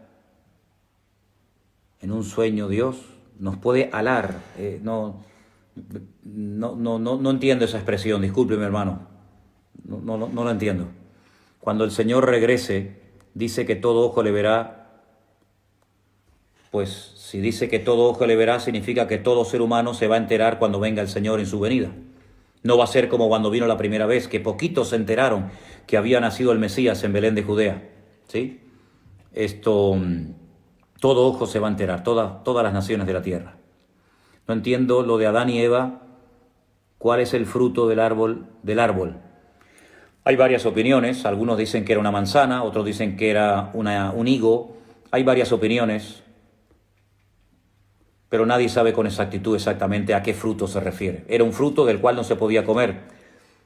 en un sueño Dios? ¿Nos puede alar? No entiendo esa expresión, discúlpeme, hermano. No la entiendo. Cuando el Señor regrese, dice que todo ojo le verá. Pues si dice que todo ojo le verá, significa que todo ser humano se va a enterar cuando venga el Señor en su venida. No va a ser como cuando vino la primera vez, que poquitos se enteraron que había nacido el Mesías en Belén de Judea, ¿sí? Todo ojo se va a enterar, todas las naciones de la tierra. No entiendo lo de Adán y Eva. ¿Cuál es el fruto del árbol? Hay varias opiniones. Algunos dicen que era una manzana, otros dicen que era un higo. Hay varias opiniones, pero nadie sabe con exactitud exactamente a qué fruto se refiere. Era un fruto del cual no se podía comer.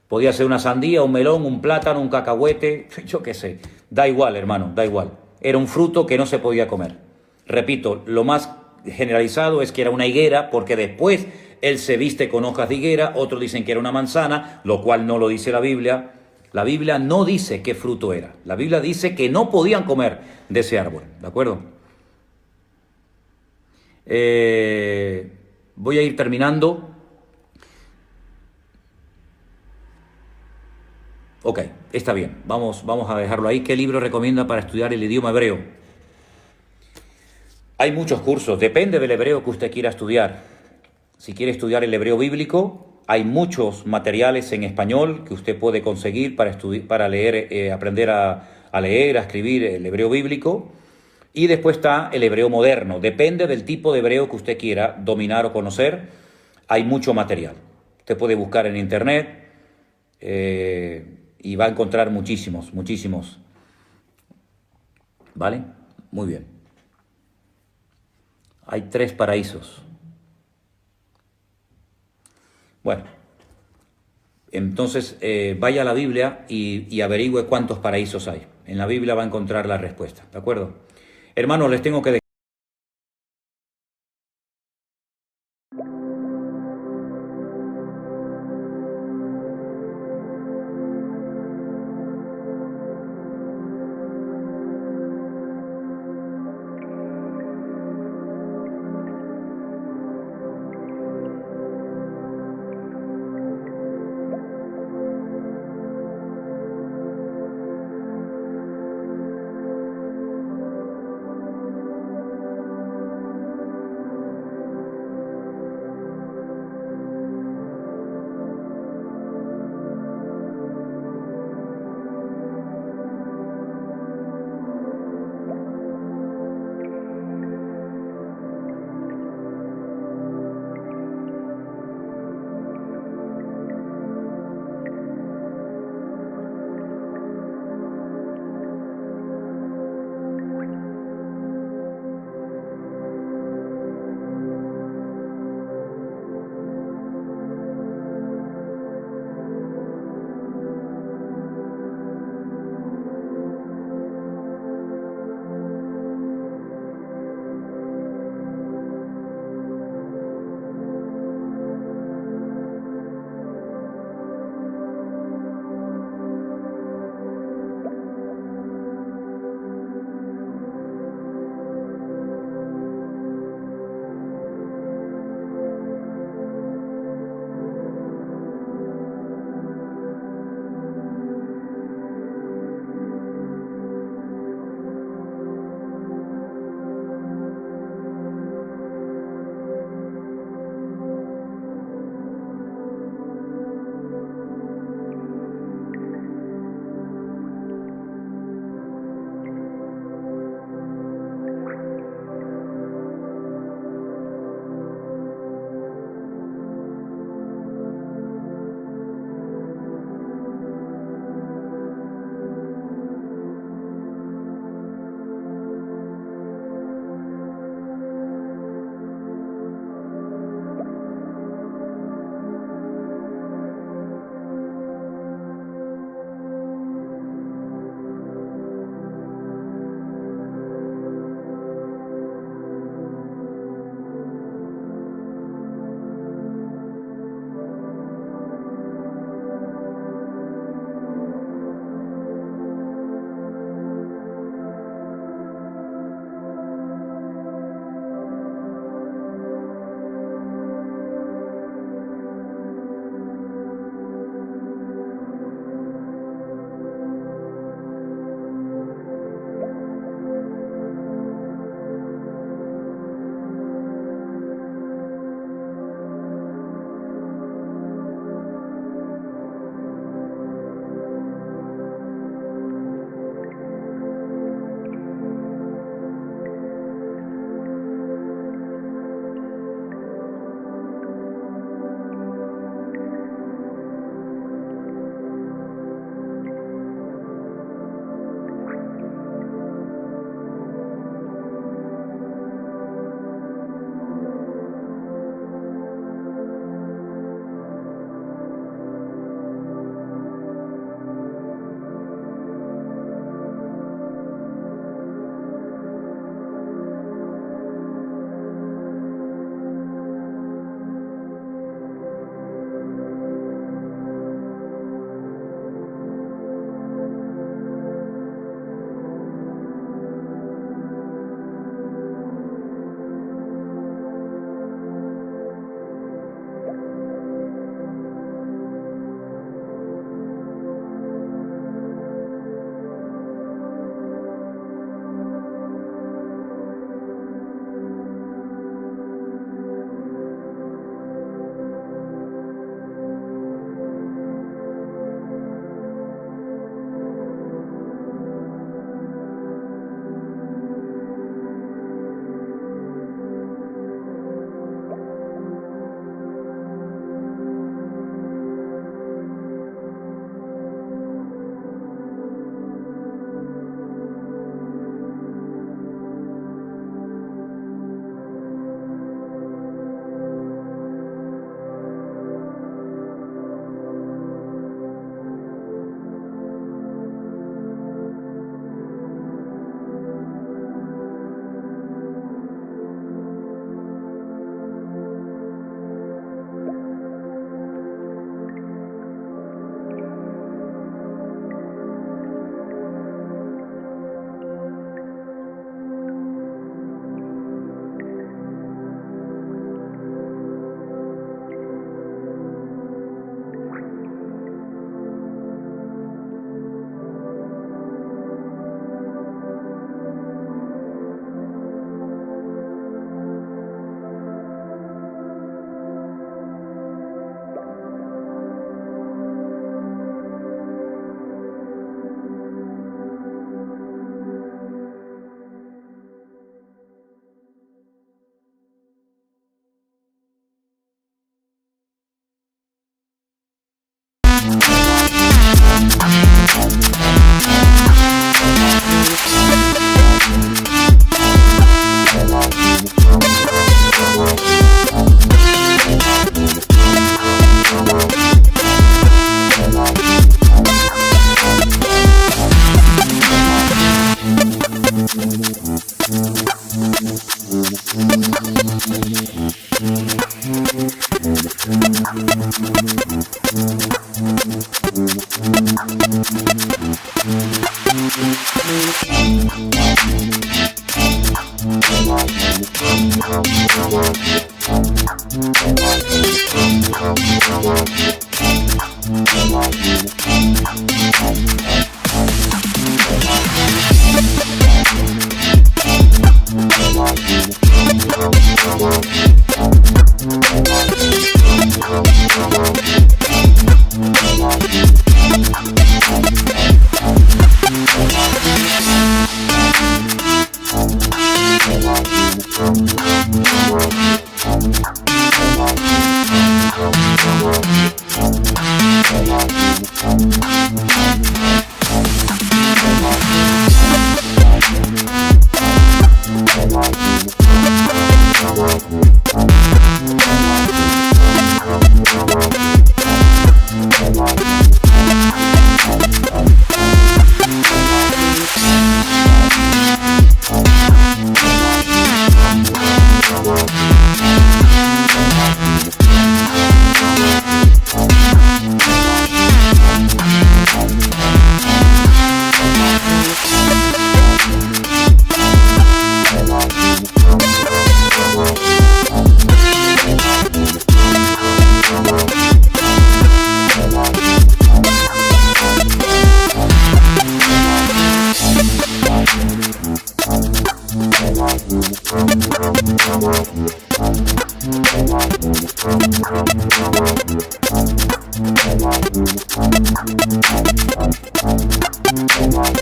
Podía ser una sandía, un melón, un plátano, un cacahuete, yo qué sé. Da igual, hermano, da igual. Era un fruto que no se podía comer. Repito, lo más generalizado es que era una higuera, porque después él se viste con hojas de higuera. Otros dicen que era una manzana, lo cual no lo dice la Biblia. La Biblia no dice qué fruto era. La Biblia dice que no podían comer de ese árbol, ¿de acuerdo? Voy a ir terminando. Ok, está bien, vamos a dejarlo ahí. ¿Qué libro recomienda para estudiar el idioma hebreo? Hay muchos cursos, depende del hebreo que usted quiera estudiar. Si quiere estudiar el hebreo bíblico, hay muchos materiales en español que usted puede conseguir para leer, aprender a leer, a escribir el hebreo bíblico. Y después está el hebreo moderno. Depende del tipo de hebreo que usted quiera dominar o conocer. Hay mucho material. Usted puede buscar en internet y va a encontrar muchísimos. ¿Vale? Muy bien. Hay 3 paraísos. Bueno, entonces vaya a la Biblia y averigüe cuántos paraísos hay. En la Biblia va a encontrar la respuesta. ¿De acuerdo? Hermanos, les tengo que dejar.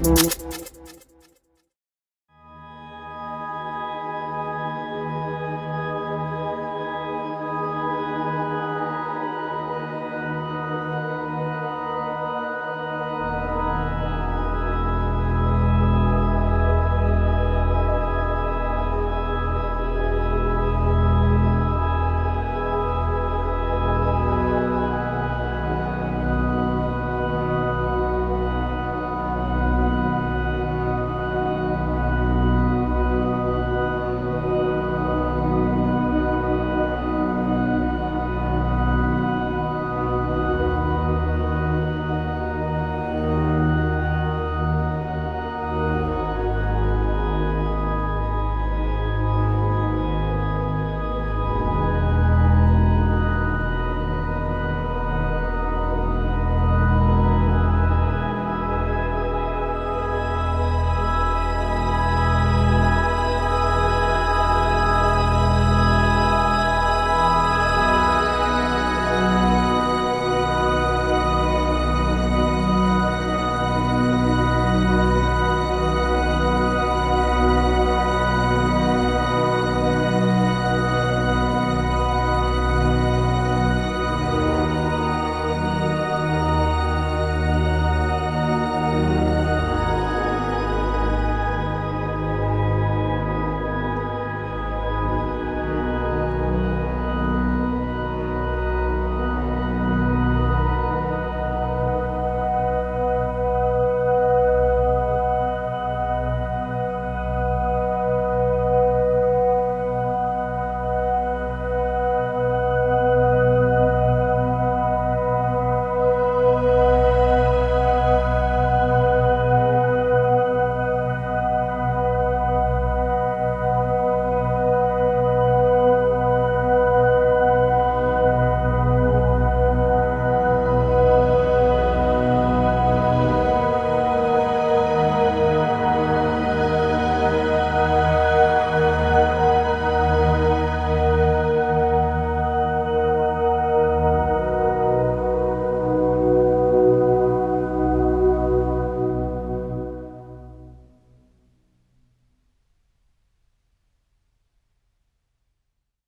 Thank you.